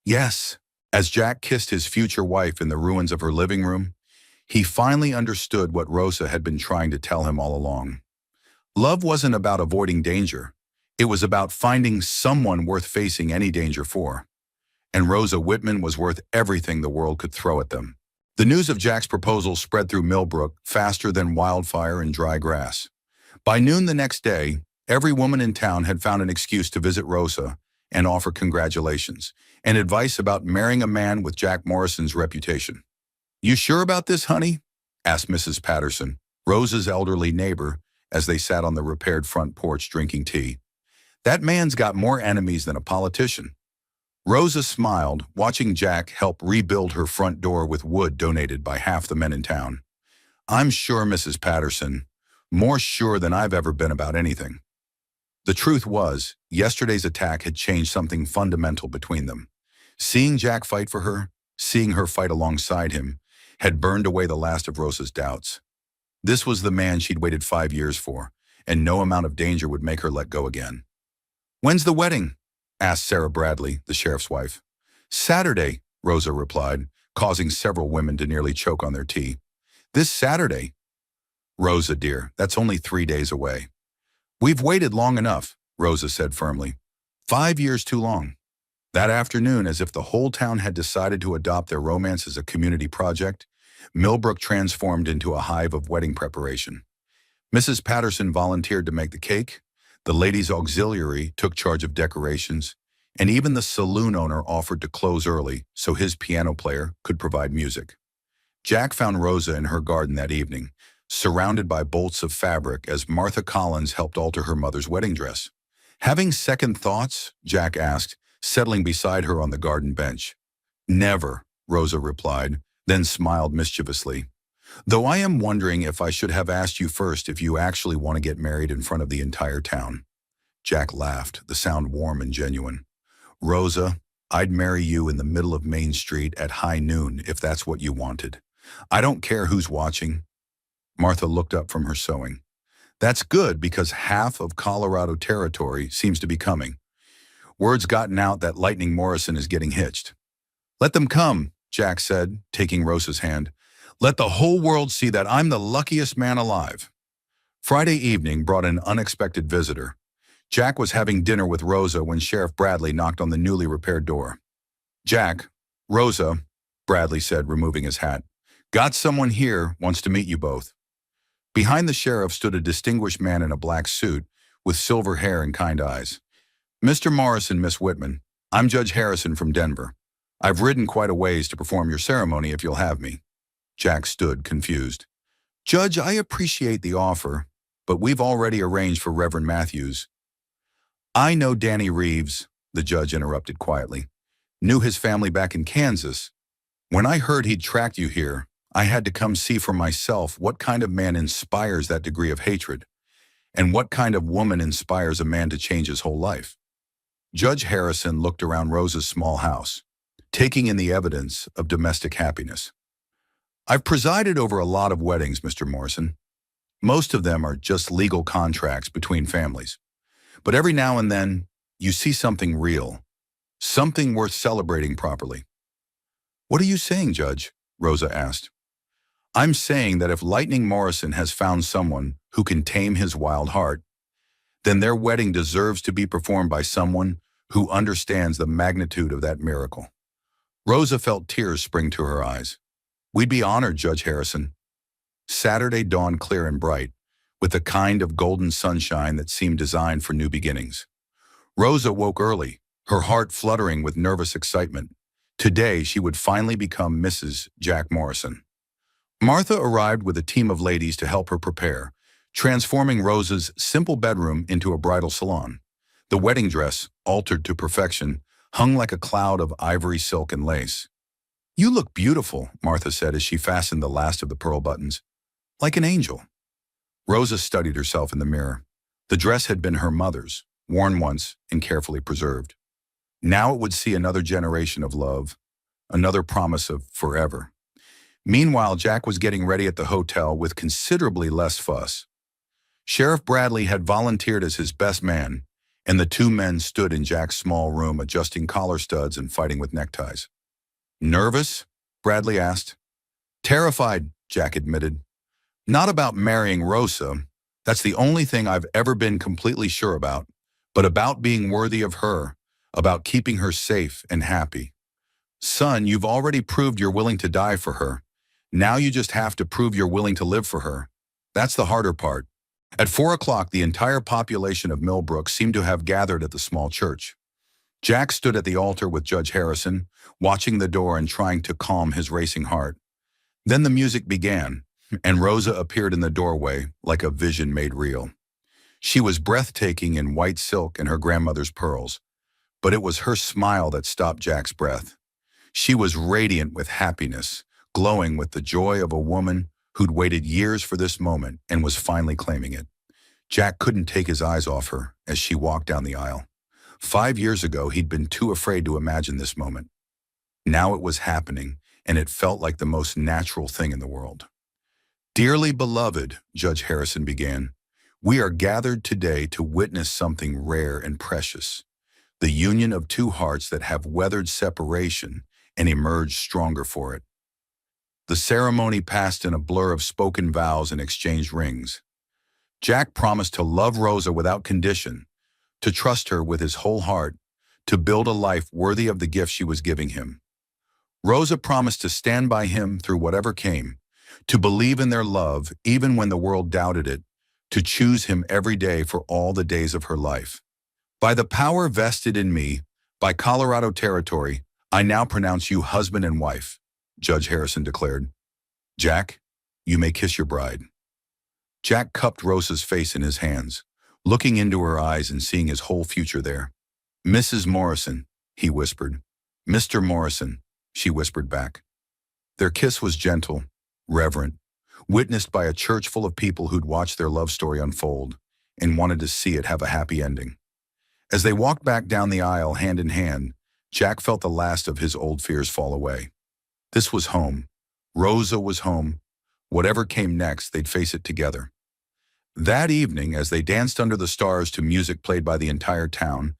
A: Yes. As Jack kissed his future wife in the ruins of her living room, he finally understood what Rosa had been trying to tell him all along. Love wasn't about avoiding danger. It was about finding someone worth facing any danger for. And Rosa Whitman was worth everything the world could throw at them. The news of Jack's proposal spread through Millbrook faster than wildfire in dry grass. By noon the next day, every woman in town had found an excuse to visit Rosa and offer congratulations and advice about marrying a man with Jack Morrison's reputation. You sure about this, honey? Asked Mrs. Patterson, Rosa's elderly neighbor, as they sat on the repaired front porch drinking tea. That man's got more enemies than a politician. Rosa smiled, watching Jack help rebuild her front door with wood donated by half the men in town. I'm sure, Mrs. Patterson, more sure than I've ever been about anything. The truth was, yesterday's attack had changed something fundamental between them. Seeing Jack fight for her, seeing her fight alongside him, had burned away the last of Rosa's doubts. This was the man she'd waited 5 years for, and no amount of danger would make her let go again. When's the wedding? Asked Sarah Bradley, the sheriff's wife. Saturday, Rosa replied, causing several women to nearly choke on their tea. This Saturday? Rosa, dear, that's only 3 days away. We've waited long enough, Rosa said firmly. 5 years too long. That afternoon, as if the whole town had decided to adopt their romance as a community project, Millbrook transformed into a hive of wedding preparation. Mrs. Patterson volunteered to make the cake, the ladies' auxiliary took charge of decorations, and even the saloon owner offered to close early so his piano player could provide music. Jack found Rosa in her garden that evening, surrounded by bolts of fabric as Martha Collins helped alter her mother's wedding dress. Having second thoughts? Jack asked, settling beside her on the garden bench. Never, Rosa replied, then smiled mischievously. Though I am wondering if I should have asked you first if you actually want to get married in front of the entire town. Jack laughed, the sound warm and genuine. Rosa, I'd marry you in the middle of Main Street at high noon if that's what you wanted. I don't care who's watching. Martha looked up from her sewing. That's good because half of Colorado territory seems to be coming. Word's gotten out that Lightning Morrison is getting hitched. Let them come, Jack said, taking Rosa's hand. Let the whole world see that I'm the luckiest man alive. Friday evening brought an unexpected visitor. Jack was having dinner with Rosa when Sheriff Bradley knocked on the newly repaired door. Jack, Rosa, Bradley said, removing his hat. Got someone here, wants to meet you both. Behind the sheriff stood a distinguished man in a black suit with silver hair and kind eyes. Mr. Morrison, Miss Whitman, I'm Judge Harrison from Denver. I've ridden quite a ways to perform your ceremony if you'll have me. Jack stood, confused. Judge, I appreciate the offer, but we've already arranged for Reverend Matthews. I know Danny Reeves, the judge interrupted quietly. Knew his family back in Kansas. When I heard he'd tracked you here, I had to come see for myself what kind of man inspires that degree of hatred, and what kind of woman inspires a man to change his whole life. Judge Harrison looked around Rosa's small house, taking in the evidence of domestic happiness. I've presided over a lot of weddings, Mr. Morrison. Most of them are just legal contracts between families. But every now and then, you see something real, something worth celebrating properly. What are you saying, Judge? Rosa asked. I'm saying that if Lightning Morrison has found someone who can tame his wild heart, then their wedding deserves to be performed by someone who understands the magnitude of that miracle. Rosa felt tears spring to her eyes. We'd be honored, Judge Harrison. Saturday dawned clear and bright, with the kind of golden sunshine that seemed designed for new beginnings. Rosa woke early, her heart fluttering with nervous excitement. Today, she would finally become Mrs. Jack Morrison. Martha arrived with a team of ladies to help her prepare, transforming Rosa's simple bedroom into a bridal salon. The wedding dress, altered to perfection, hung like a cloud of ivory silk and lace. You look beautiful, Martha said as she fastened the last of the pearl buttons. Like an angel. Rosa studied herself in the mirror. The dress had been her mother's, worn once and carefully preserved. Now it would see another generation of love, another promise of forever. Meanwhile, Jack was getting ready at the hotel with considerably less fuss. Sheriff Bradley had volunteered as his best man, and the two men stood in Jack's small room adjusting collar studs and fighting with neckties. Nervous? Bradley asked. Terrified, Jack admitted. Not about marrying Rosa, that's the only thing I've ever been completely sure about, but about being worthy of her, about keeping her safe and happy. Son, you've already proved you're willing to die for her. Now you just have to prove you're willing to live for her. That's the harder part. At 4 o'clock, the entire population of Millbrook seemed to have gathered at the small church. Jack stood at the altar with Judge Harrison, watching the door and trying to calm his racing heart. Then the music began, and Rosa appeared in the doorway like a vision made real. She was breathtaking in white silk and her grandmother's pearls, but it was her smile that stopped Jack's breath. She was radiant with happiness, glowing with the joy of a woman who'd waited years for this moment and was finally claiming it. Jack couldn't take his eyes off her as she walked down the aisle. 5 years ago, he'd been too afraid to imagine this moment. Now it was happening, and it felt like the most natural thing in the world. Dearly beloved, Judge Harrison began, we are gathered today to witness something rare and precious, the union of two hearts that have weathered separation and emerged stronger for it. The ceremony passed in a blur of spoken vows and exchanged rings. Jack promised to love Rosa without condition, to trust her with his whole heart, to build a life worthy of the gift she was giving him. Rosa promised to stand by him through whatever came, to believe in their love even when the world doubted it, to choose him every day for all the days of her life. By the power vested in me, by Colorado territory, I now pronounce you husband and wife, Judge Harrison declared. Jack, you may kiss your bride. Jack cupped Rosa's face in his hands, looking into her eyes and seeing his whole future there. Mrs. Morrison, he whispered. Mr. Morrison, she whispered back. Their kiss was gentle, reverent, witnessed by a church full of people who'd watched their love story unfold and wanted to see it have a happy ending. As they walked back down the aisle hand in hand, Jack felt the last of his old fears fall away. This was home. Rosa was home. Whatever came next, they'd face it together. That evening, as they danced under the stars to music played by the entire town,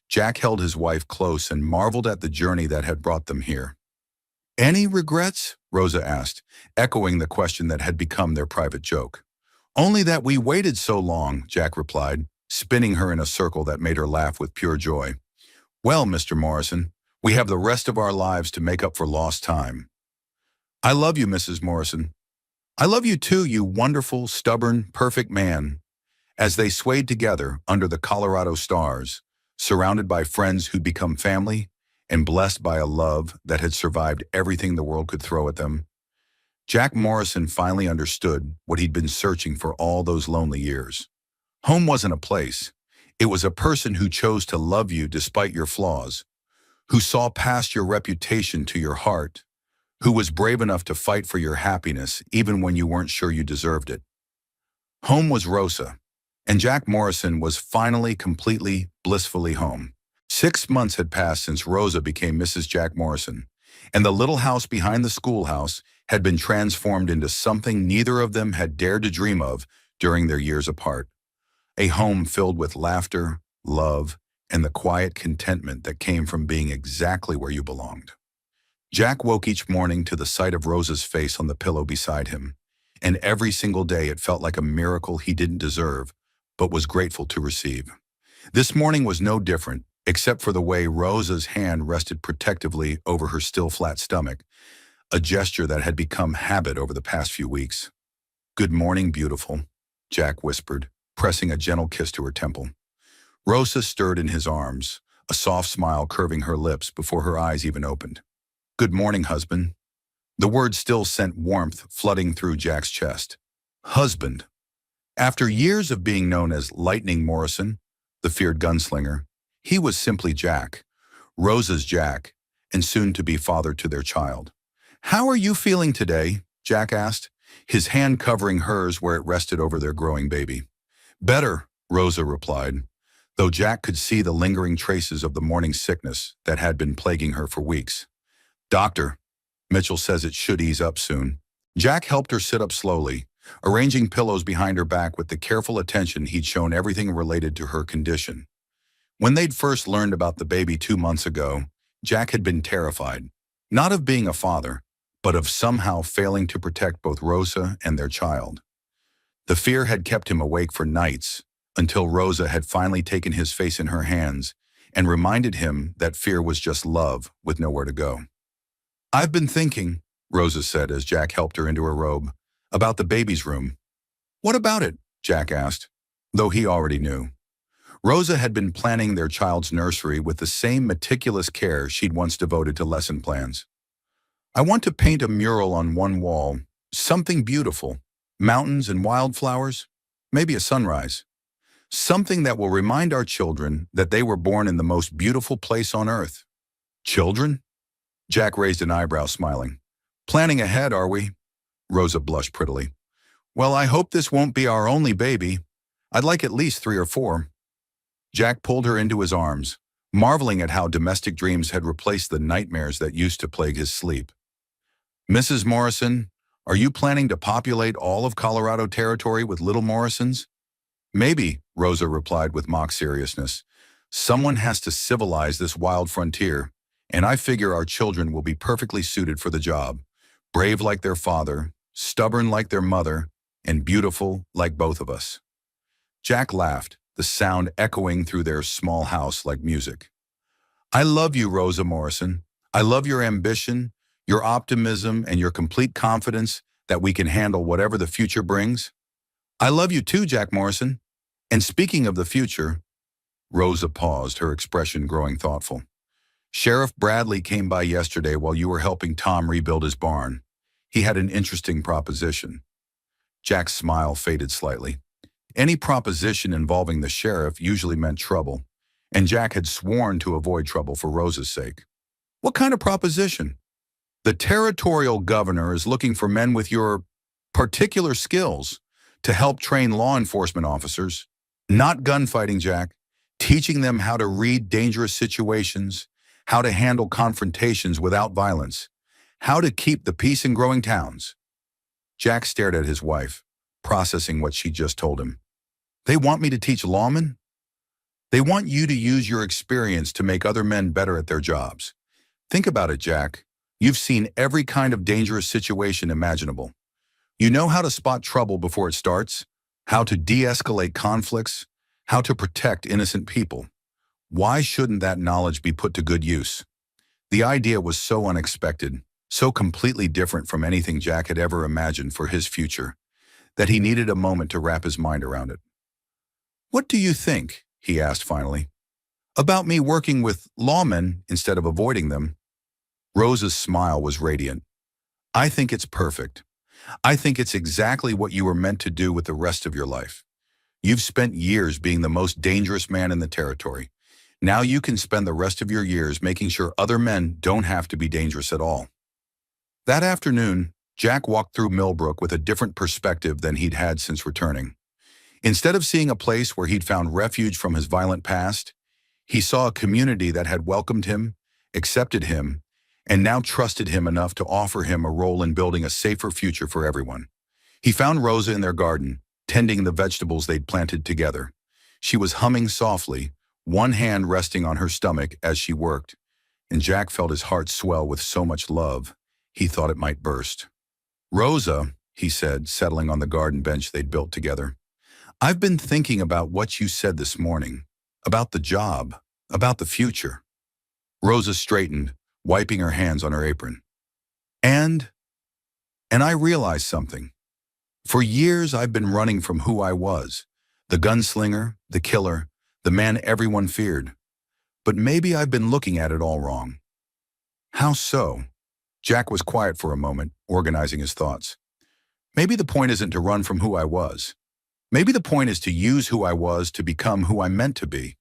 A: Jack held his wife close and marveled at the journey that had brought them here. Any regrets? Rosa asked, echoing the question that had become their private joke. Only that we waited so long, Jack replied, spinning her in a circle that made her laugh with pure joy. Well, Mr. Morrison, we have the rest of our lives to make up for lost time. I love you, Mrs. Morrison. I love you too, you wonderful, stubborn, perfect man. As they swayed together under the Colorado stars, surrounded by friends who'd become family and blessed by a love that had survived everything the world could throw at them, Jack Morrison finally understood what he'd been searching for all those lonely years. Home wasn't a place. It was a person who chose to love you despite your flaws, who saw past your reputation to your heart, who was brave enough to fight for your happiness even when you weren't sure you deserved it. Home was Rosa, and Jack Morrison was finally completely, blissfully home. 6 months had passed since Rosa became Mrs. Jack Morrison, and the little house behind the schoolhouse had been transformed into something neither of them had dared to dream of during their years apart. A home filled with laughter, love, and the quiet contentment that came from being exactly where you belonged. Jack woke each morning to the sight of Rosa's face on the pillow beside him, and every single day it felt like a miracle he didn't deserve, but was grateful to receive. This morning was no different, except for the way Rosa's hand rested protectively over her still flat stomach, a gesture that had become habit over the past few weeks. "Good morning, beautiful," Jack whispered, pressing a gentle kiss to her temple. Rosa stirred in his arms, a soft smile curving her lips before her eyes even opened. "Good morning, husband." The word still sent warmth flooding through Jack's chest. Husband. After years of being known as Lightning Morrison, the feared gunslinger, he was simply Jack, Rosa's Jack, and soon to be father to their child. "How are you feeling today?" Jack asked, his hand covering hers where it rested over their growing baby. "Better," Rosa replied, though Jack could see the lingering traces of the morning sickness that had been plaguing her for weeks. "Doctor, Mitchell says it should ease up soon." Jack helped her sit up slowly, arranging pillows behind her back with the careful attention he'd shown everything related to her condition. When they'd first learned about the baby 2 months ago, Jack had been terrified, not of being a father, but of somehow failing to protect both Rosa and their child. The fear had kept him awake for nights, until Rosa had finally taken his face in her hands and reminded him that fear was just love with nowhere to go. "I've been thinking," Rosa said as Jack helped her into her robe, "about the baby's room." "What about it?" Jack asked, though he already knew. Rosa had been planning their child's nursery with the same meticulous care she'd once devoted to lesson plans. "I want to paint a mural on one wall, something beautiful, mountains and wildflowers, maybe a sunrise. Something that will remind our children that they were born in the most beautiful place on earth." "Children?" Jack raised an eyebrow, smiling. "Planning ahead, are we?" Rosa blushed prettily. "Well, I hope this won't be our only baby. I'd like at least 3 or 4. Jack pulled her into his arms, marveling at how domestic dreams had replaced the nightmares that used to plague his sleep. "Mrs. Morrison, are you planning to populate all of Colorado Territory with little Morrisons?" "Maybe," Rosa replied with mock seriousness. "Someone has to civilize this wild frontier, and I figure our children will be perfectly suited for the job. Brave like their father, stubborn like their mother, and beautiful like both of us." Jack laughed, the sound echoing through their small house like music. "I love you, Rosa Morrison. I love your ambition, your optimism, and your complete confidence that we can handle whatever the future brings." "I love you too, Jack Morrison. And speaking of the future," Rosa paused, her expression growing thoughtful. "Sheriff Bradley came by yesterday while you were helping Tom rebuild his barn. He had an interesting proposition." Jack's smile faded slightly. Any proposition involving the sheriff usually meant trouble, and Jack had sworn to avoid trouble for Rosa's sake. "What kind of proposition?" "The territorial governor is looking for men with your particular skills to help train law enforcement officers. Not gunfighting, Jack. Teaching them how to read dangerous situations, how to handle confrontations without violence, how to keep the peace in growing towns." Jack stared at his wife, processing what she just told him. "They want me to teach lawmen? They want you to use your experience to make other men better at their jobs. Think about it, Jack. You've seen every kind of dangerous situation imaginable. You know how to spot trouble before it starts, how to de-escalate conflicts, how to protect innocent people. Why shouldn't that knowledge be put to good use?" The idea was so unexpected, so completely different from anything Jack had ever imagined for his future, that he needed a moment to wrap his mind around it. "What do you think?" he asked finally. "About me working with lawmen instead of avoiding them?" Rosa's smile was radiant. "I think it's perfect. I think it's exactly what you were meant to do with the rest of your life. You've spent years being the most dangerous man in the territory. Now you can spend the rest of your years making sure other men don't have to be dangerous at all." That afternoon, Jack walked through Millbrook with a different perspective than he'd had since returning. Instead of seeing a place where he'd found refuge from his violent past, he saw a community that had welcomed him, accepted him, and now trusted him enough to offer him a role in building a safer future for everyone. He found Rosa in their garden, tending the vegetables they'd planted together. She was humming softly, one hand resting on her stomach as she worked, and Jack felt his heart swell with so much love, he thought it might burst. "Rosa," he said, settling on the garden bench they'd built together, "I've been thinking about what you said this morning, about the job, about the future." Rosa straightened, wiping her hands on her apron. And I realized something. For years I've been running from who I was, the gunslinger, the killer, the man everyone feared. But maybe I've been looking at it all wrong. How so? Jack was quiet for a moment, organizing his thoughts. Maybe the point isn't to run from who I was. Maybe the point is to use who I was to become who I meant to be.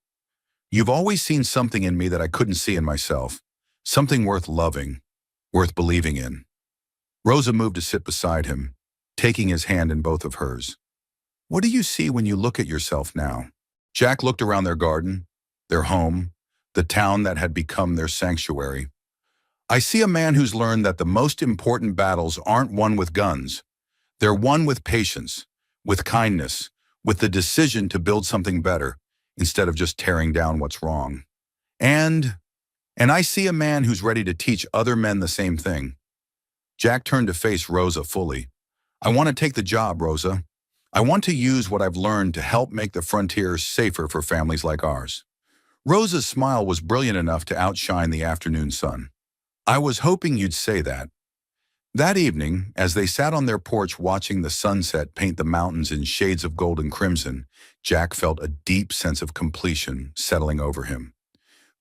A: You've always seen something in me that I couldn't see in myself, something worth loving, worth believing in. Rosa moved to sit beside him, taking his hand in both of hers. "What do you see when you look at yourself now?" Jack looked around their garden, their home, the town that had become their sanctuary. "I see a man who's learned that the most important battles aren't won with guns. They're won with patience, with kindness, with the decision to build something better, instead of just tearing down what's wrong. And I see a man who's ready to teach other men the same thing." Jack turned to face Rosa fully. "I want to take the job, Rosa. I want to use what I've learned to help make the frontier safer for families like ours." Rosa's smile was brilliant enough to outshine the afternoon sun. "I was hoping you'd say that." That evening, as they sat on their porch watching the sunset paint the mountains in shades of gold and crimson, Jack felt a deep sense of completion settling over him.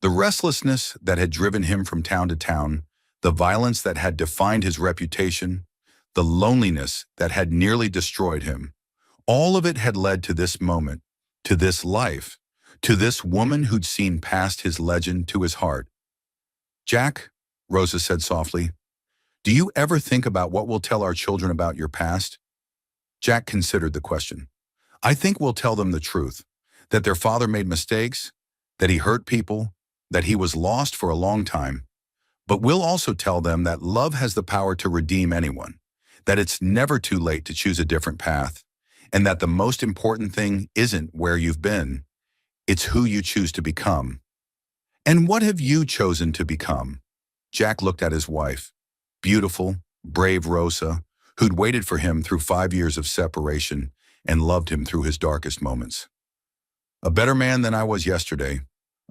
A: The restlessness that had driven him from town to town, the violence that had defined his reputation, the loneliness that had nearly destroyed him, all of it had led to this moment, to this life, to this woman who'd seen past his legend to his heart. "Jack," Rosa said softly, "do you ever think about what we'll tell our children about your past?" Jack considered the question. "I think we'll tell them the truth, that their father made mistakes, that he hurt people, that he was lost for a long time. But we'll also tell them that love has the power to redeem anyone, that it's never too late to choose a different path, and that the most important thing isn't where you've been, it's who you choose to become." "And what have you chosen to become?" Jack looked at his wife, beautiful, brave Rosa, who'd waited for him through 5 years of separation and loved him through his darkest moments. "A better man than I was yesterday.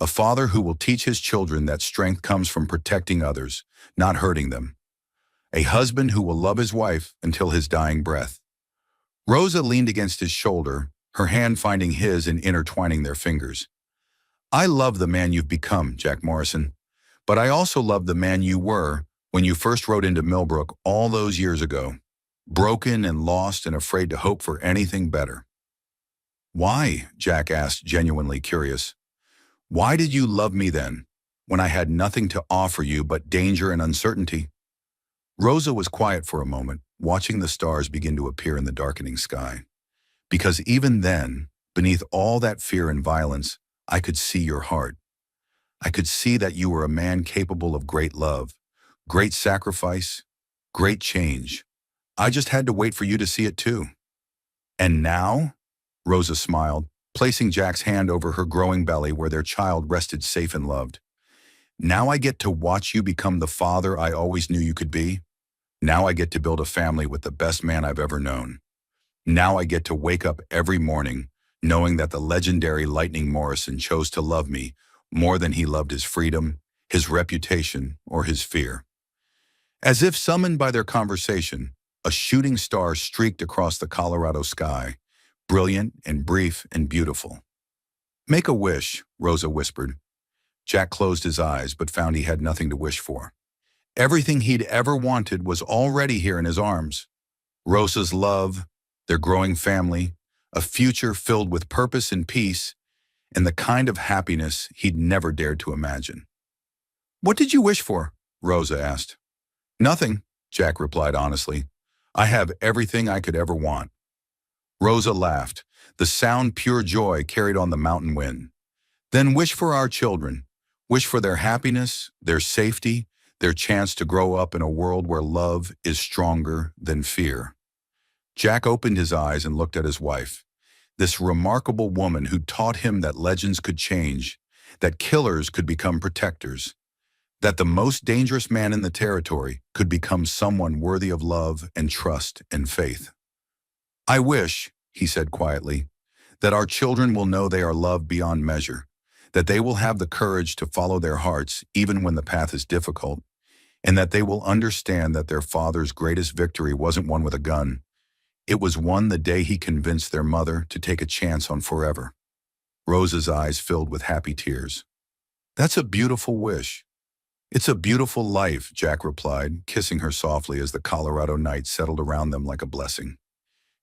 A: A father who will teach his children that strength comes from protecting others, not hurting them. A husband who will love his wife until his dying breath." Rosa leaned against his shoulder, her hand finding his and intertwining their fingers. "I love the man you've become, Jack Morrison, but I also love the man you were when you first rode into Millbrook all those years ago, broken and lost and afraid to hope for anything better." "Why?" Jack asked, genuinely curious. "Why did you love me then, when I had nothing to offer you but danger and uncertainty?" Rosa was quiet for a moment, watching the stars begin to appear in the darkening sky. "Because even then, beneath all that fear and violence, I could see your heart. I could see that you were a man capable of great love, great sacrifice, great change. I just had to wait for you to see it too." "And now?" Rosa smiled, placing Jack's hand over her growing belly where their child rested safe and loved. "Now I get to watch you become the father I always knew you could be. Now I get to build a family with the best man I've ever known. Now I get to wake up every morning knowing that the legendary Lightning Morrison chose to love me more than he loved his freedom, his reputation, or his fear." As if summoned by their conversation, a shooting star streaked across the Colorado sky, brilliant and brief and beautiful. "Make a wish," Rosa whispered. Jack closed his eyes but found he had nothing to wish for. Everything he'd ever wanted was already here in his arms. Rosa's love, their growing family, a future filled with purpose and peace, and the kind of happiness he'd never dared to imagine. "What did you wish for?" Rosa asked. "Nothing," Jack replied honestly. "I have everything I could ever want." Rosa laughed, the sound pure joy carried on the mountain wind. "Then wish for our children. Wish for their happiness, their safety, their chance to grow up in a world where love is stronger than fear. Jack opened his eyes and looked at his wife, this remarkable woman who taught him that legends could change, that killers could become protectors, that the most dangerous man in the territory could become someone worthy of love and trust and faith. "I wish," he said quietly, "that our children will know they are loved beyond measure, that they will have the courage to follow their hearts even when the path is difficult, and that they will understand that their father's greatest victory wasn't won with a gun. It was won the day he convinced their mother to take a chance on forever." Rosa's eyes filled with happy tears. "That's a beautiful wish. It's a beautiful life," Jack replied, kissing her softly as the Colorado night settled around them like a blessing.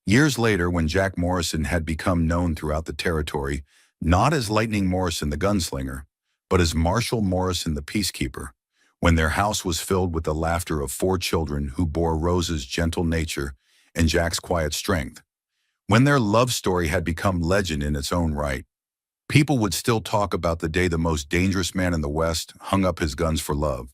A: Years later, when Jack Morrison had become known throughout the territory, not as Lightning Morrison the gunslinger, but as Marshall Morrison the peacekeeper, when their house was filled with the laughter of 4 children who bore Rosa's gentle nature and Jack's quiet strength, when their love story had become legend in its own right, people would still talk about the day the most dangerous man in the West hung up his guns for love.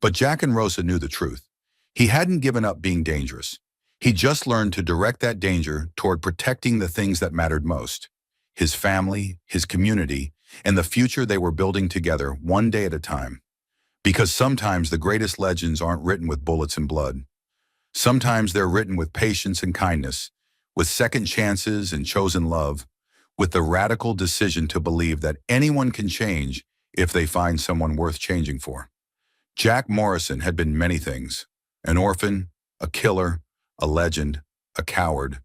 A: But Jack and Rosa knew the truth. He hadn't given up being dangerous. He just learned to direct that danger toward protecting the things that mattered most: his family, his community, and the future they were building together one day at a time. Because sometimes the greatest legends aren't written with bullets and blood. Sometimes they're written with patience and kindness, with second chances and chosen love, with the radical decision to believe that anyone can change if they find someone worth changing for. Jack Morrison had been many things: an orphan, a killer, a legend, a coward.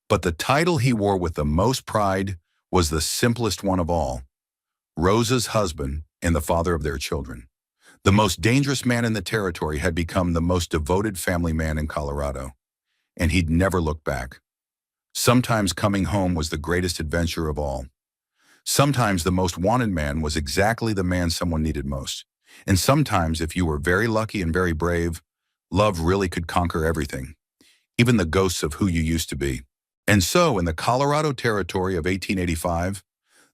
A: But the title he wore with the most pride was the simplest one of all: Rosa's husband and the father of their children. The most dangerous man in the territory had become the most devoted family man in Colorado, and he'd never looked back. Sometimes coming home was the greatest adventure of all. Sometimes the most wanted man was exactly the man someone needed most. And sometimes, if you were very lucky and very brave, love really could conquer everything, even the ghosts of who you used to be. And so, in the Colorado territory of 1885,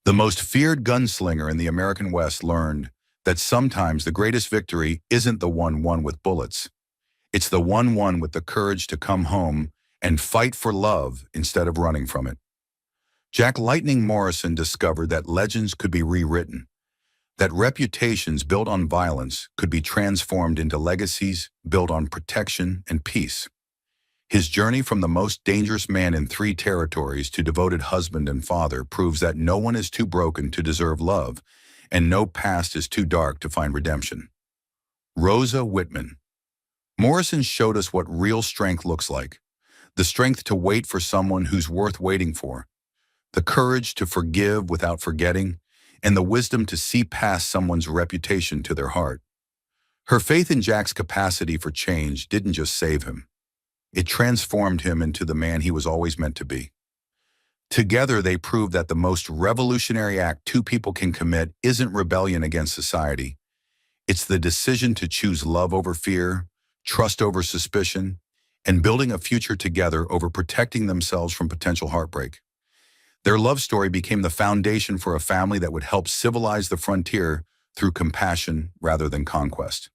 A: the most feared gunslinger in the American West learned that sometimes the greatest victory isn't the one won with bullets. It's the one won with the courage to come home and fight for love instead of running from it. Jack Lightning Morrison discovered that legends could be rewritten, that reputations built on violence could be transformed into legacies built on protection and peace. His journey from the most dangerous man in 3 territories to devoted husband and father proves that no one is too broken to deserve love, and no past is too dark to find redemption. Rosa Whitman. Morrison showed us what real strength looks like: the strength to wait for someone who's worth waiting for, the courage to forgive without forgetting, and the wisdom to see past someone's reputation to their heart. Her faith in Jack's capacity for change didn't just save him. It transformed him into the man he was always meant to be. Together, they proved that the most revolutionary act 2 people can commit isn't rebellion against society. It's the decision to choose love over fear, trust over suspicion, and building a future together over protecting themselves from potential heartbreak. Their love story became the foundation for a family that would help civilize the frontier through compassion rather than conquest.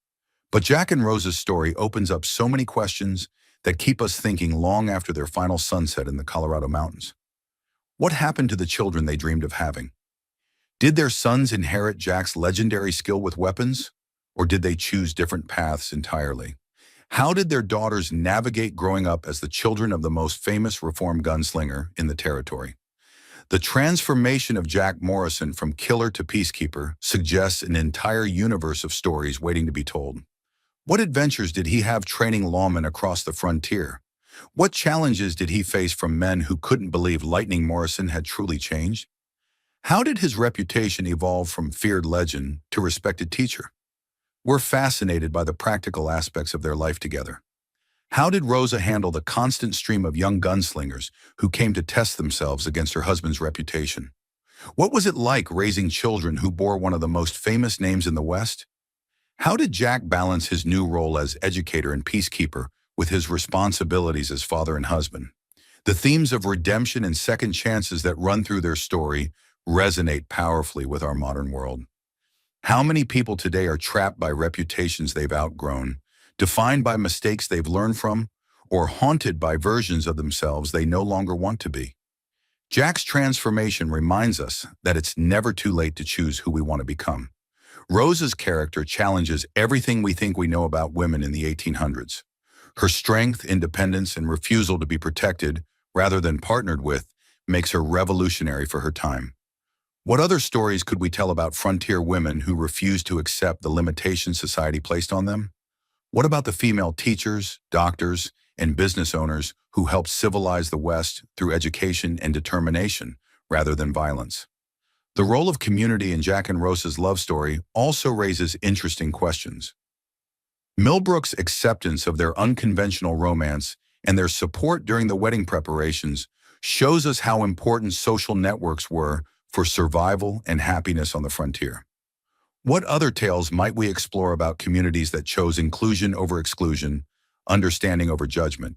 A: But Jack and Rosa's story opens up so many questions that keep us thinking long after their final sunset in the Colorado mountains. What happened to the children they dreamed of having? Did their sons inherit Jack's legendary skill with weapons, or did they choose different paths entirely? How did their daughters navigate growing up as the children of the most famous reformed gunslinger in the territory? The transformation of Jack Morrison from killer to peacekeeper suggests an entire universe of stories waiting to be told. What adventures did he have training lawmen across the frontier? What challenges did he face from men who couldn't believe Lightning Morrison had truly changed? How did his reputation evolve from feared legend to respected teacher? We're fascinated by the practical aspects of their life together. How did Rosa handle the constant stream of young gunslingers who came to test themselves against her husband's reputation? What was it like raising children who bore one of the most famous names in the West? How did Jack balance his new role as educator and peacekeeper with his responsibilities as father and husband? The themes of redemption and second chances that run through their story resonate powerfully with our modern world. How many people today are trapped by reputations they've outgrown, defined by mistakes they've learned from, or haunted by versions of themselves they no longer want to be? Jack's transformation reminds us that it's never too late to choose who we want to become. Rose's character challenges everything we think we know about women in the 1800s. Her strength, independence, and refusal to be protected rather than partnered with makes her revolutionary for her time. What other stories could we tell about frontier women who refused to accept the limitations society placed on them? What about the female teachers, doctors, and business owners who helped civilize the West through education and determination rather than violence? The role of community in Jack and Rose's love story also raises interesting questions. Millbrook's acceptance of their unconventional romance and their support during the wedding preparations shows us how important social networks were for survival and happiness on the frontier. What other tales might we explore about communities that chose inclusion over exclusion, understanding over judgment?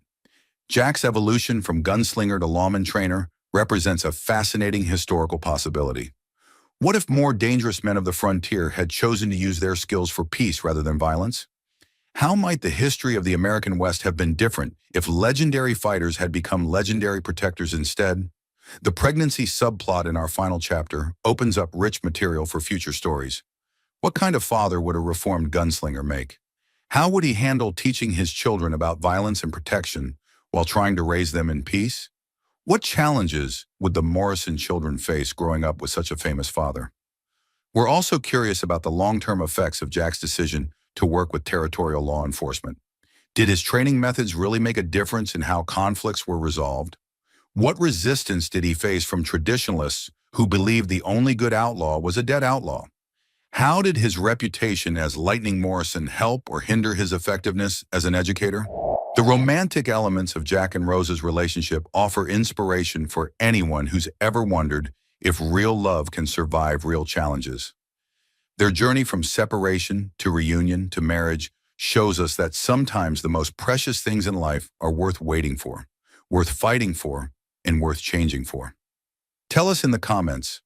A: Jack's evolution from gunslinger to lawman trainer represents a fascinating historical possibility. What if more dangerous men of the frontier had chosen to use their skills for peace rather than violence? How might the history of the American West have been different if legendary fighters had become legendary protectors instead? The pregnancy subplot in our final chapter opens up rich material for future stories. What kind of father would a reformed gunslinger make? How would he handle teaching his children about violence and protection while trying to raise them in peace? What challenges would the Morrison children face growing up with such a famous father? We're also curious about the long-term effects of Jack's decision to work with territorial law enforcement. Did his training methods really make a difference in how conflicts were resolved? What resistance did he face from traditionalists who believed the only good outlaw was a dead outlaw? How did his reputation as Lightning Morrison help or hinder his effectiveness as an educator? The romantic elements of Jack and Rose's relationship offer inspiration for anyone who's ever wondered if real love can survive real challenges. Their journey from separation to reunion to marriage shows us that sometimes the most precious things in life are worth waiting for, worth fighting for, and worth changing for. Tell us in the comments,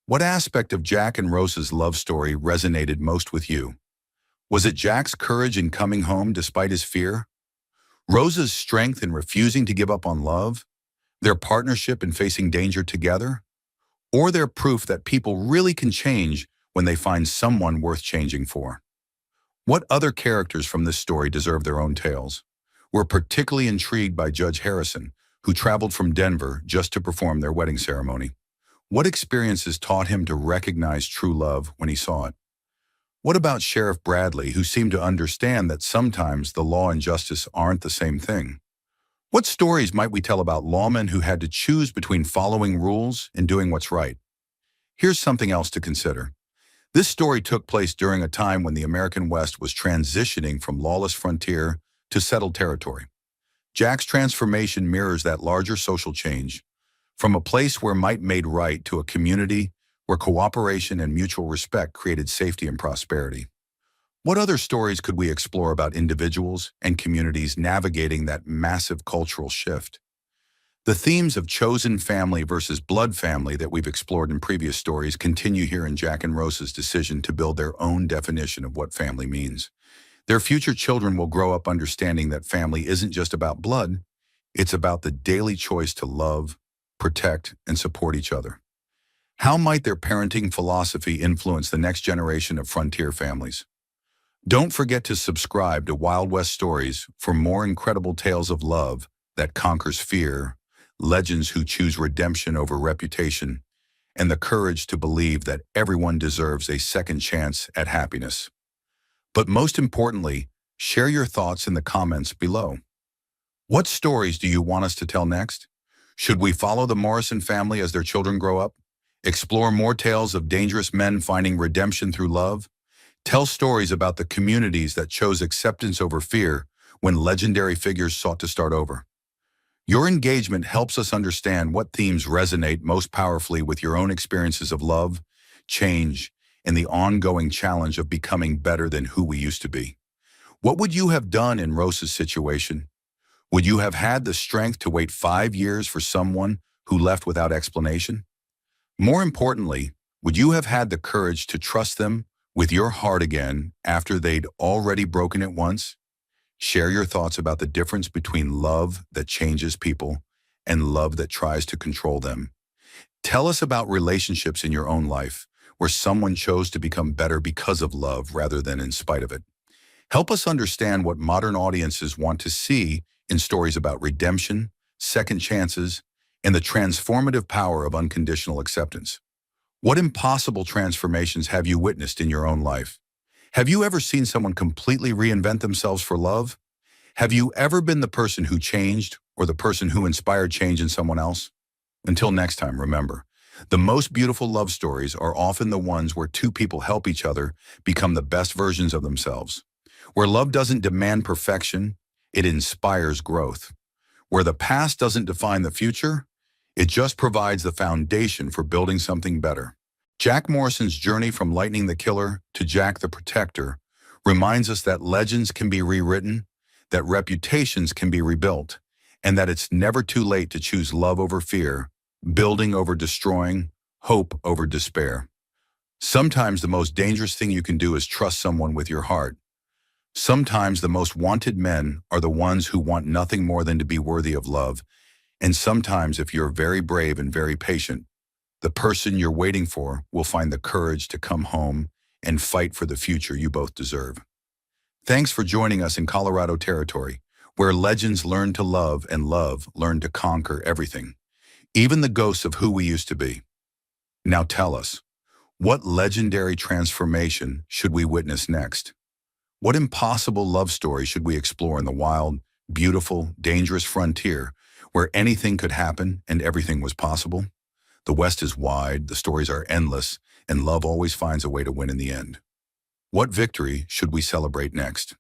A: what aspect of Jack and Rose's love story resonated most with you? Was it Jack's courage in coming home despite his fear? Rose's strength in refusing to give up on love? Their partnership in facing danger together? Or their proof that people really can change when they find someone worth changing for? What other characters from this story deserve their own tales? We're particularly intrigued by Judge Harrison, who traveled from Denver just to perform their wedding ceremony. What experiences taught him to recognize true love when he saw it? What about Sheriff Bradley, who seemed to understand that sometimes the law and justice aren't the same thing? What stories might we tell about lawmen who had to choose between following rules and doing what's right? Here's something else to consider. This story took place during a time when the American West was transitioning from lawless frontier to settled territory. Jack's transformation mirrors that larger social change, from a place where might made right to a community where cooperation and mutual respect created safety and prosperity. What other stories could we explore about individuals and communities navigating that massive cultural shift? The themes of chosen family versus blood family that we've explored in previous stories continue here in Jack and Rose's decision to build their own definition of what family means. Their future children will grow up understanding that family isn't just about blood, it's about the daily choice to love, protect, and support each other. How might their parenting philosophy influence the next generation of frontier families? Don't forget to subscribe to Wild West Stories for more incredible tales of love that conquers fear, legends who choose redemption over reputation, and the courage to believe that everyone deserves a second chance at happiness. But most importantly, share your thoughts in the comments below. What stories do you want us to tell next? Should we follow the Morrison family as their children grow up? Explore more tales of dangerous men finding redemption through love? Tell stories about the communities that chose acceptance over fear when legendary figures sought to start over. Your engagement helps us understand what themes resonate most powerfully with your own experiences of love, change, and the ongoing challenge of becoming better than who we used to be. What would you have done in Rose's situation? Would you have had the strength to wait 5 years for someone who left without explanation? More importantly, would you have had the courage to trust them with your heart again after they'd already broken it once? Share your thoughts about the difference between love that changes people and love that tries to control them. Tell us about relationships in your own life where someone chose to become better because of love rather than in spite of it. Help us understand what modern audiences want to see in stories about redemption, second chances, and the transformative power of unconditional acceptance. What impossible transformations have you witnessed in your own life? Have you ever seen someone completely reinvent themselves for love? Have you ever been the person who changed or the person who inspired change in someone else? Until next time, remember, the most beautiful love stories are often the ones where two people help each other become the best versions of themselves. Where love doesn't demand perfection, it inspires growth. Where the past doesn't define the future, it just provides the foundation for building something better. Jack Morrison's journey from Lightning the Killer to Jack the Protector reminds us that legends can be rewritten, that reputations can be rebuilt, and that it's never too late to choose love over fear, building over destroying, hope over despair. Sometimes the most dangerous thing you can do is trust someone with your heart. Sometimes the most wanted men are the ones who want nothing more than to be worthy of love. And sometimes, if you're very brave and very patient, the person you're waiting for will find the courage to come home and fight for the future you both deserve. Thanks for joining us in Colorado territory, where legends learn to love and love learn to conquer everything, even the ghosts of who we used to be. Now tell us, what legendary transformation should we witness next? What impossible love story should we explore in the wild, beautiful, dangerous frontier where anything could happen and everything was possible? The West is wide, the stories are endless, and love always finds a way to win in the end. What victory should we celebrate next?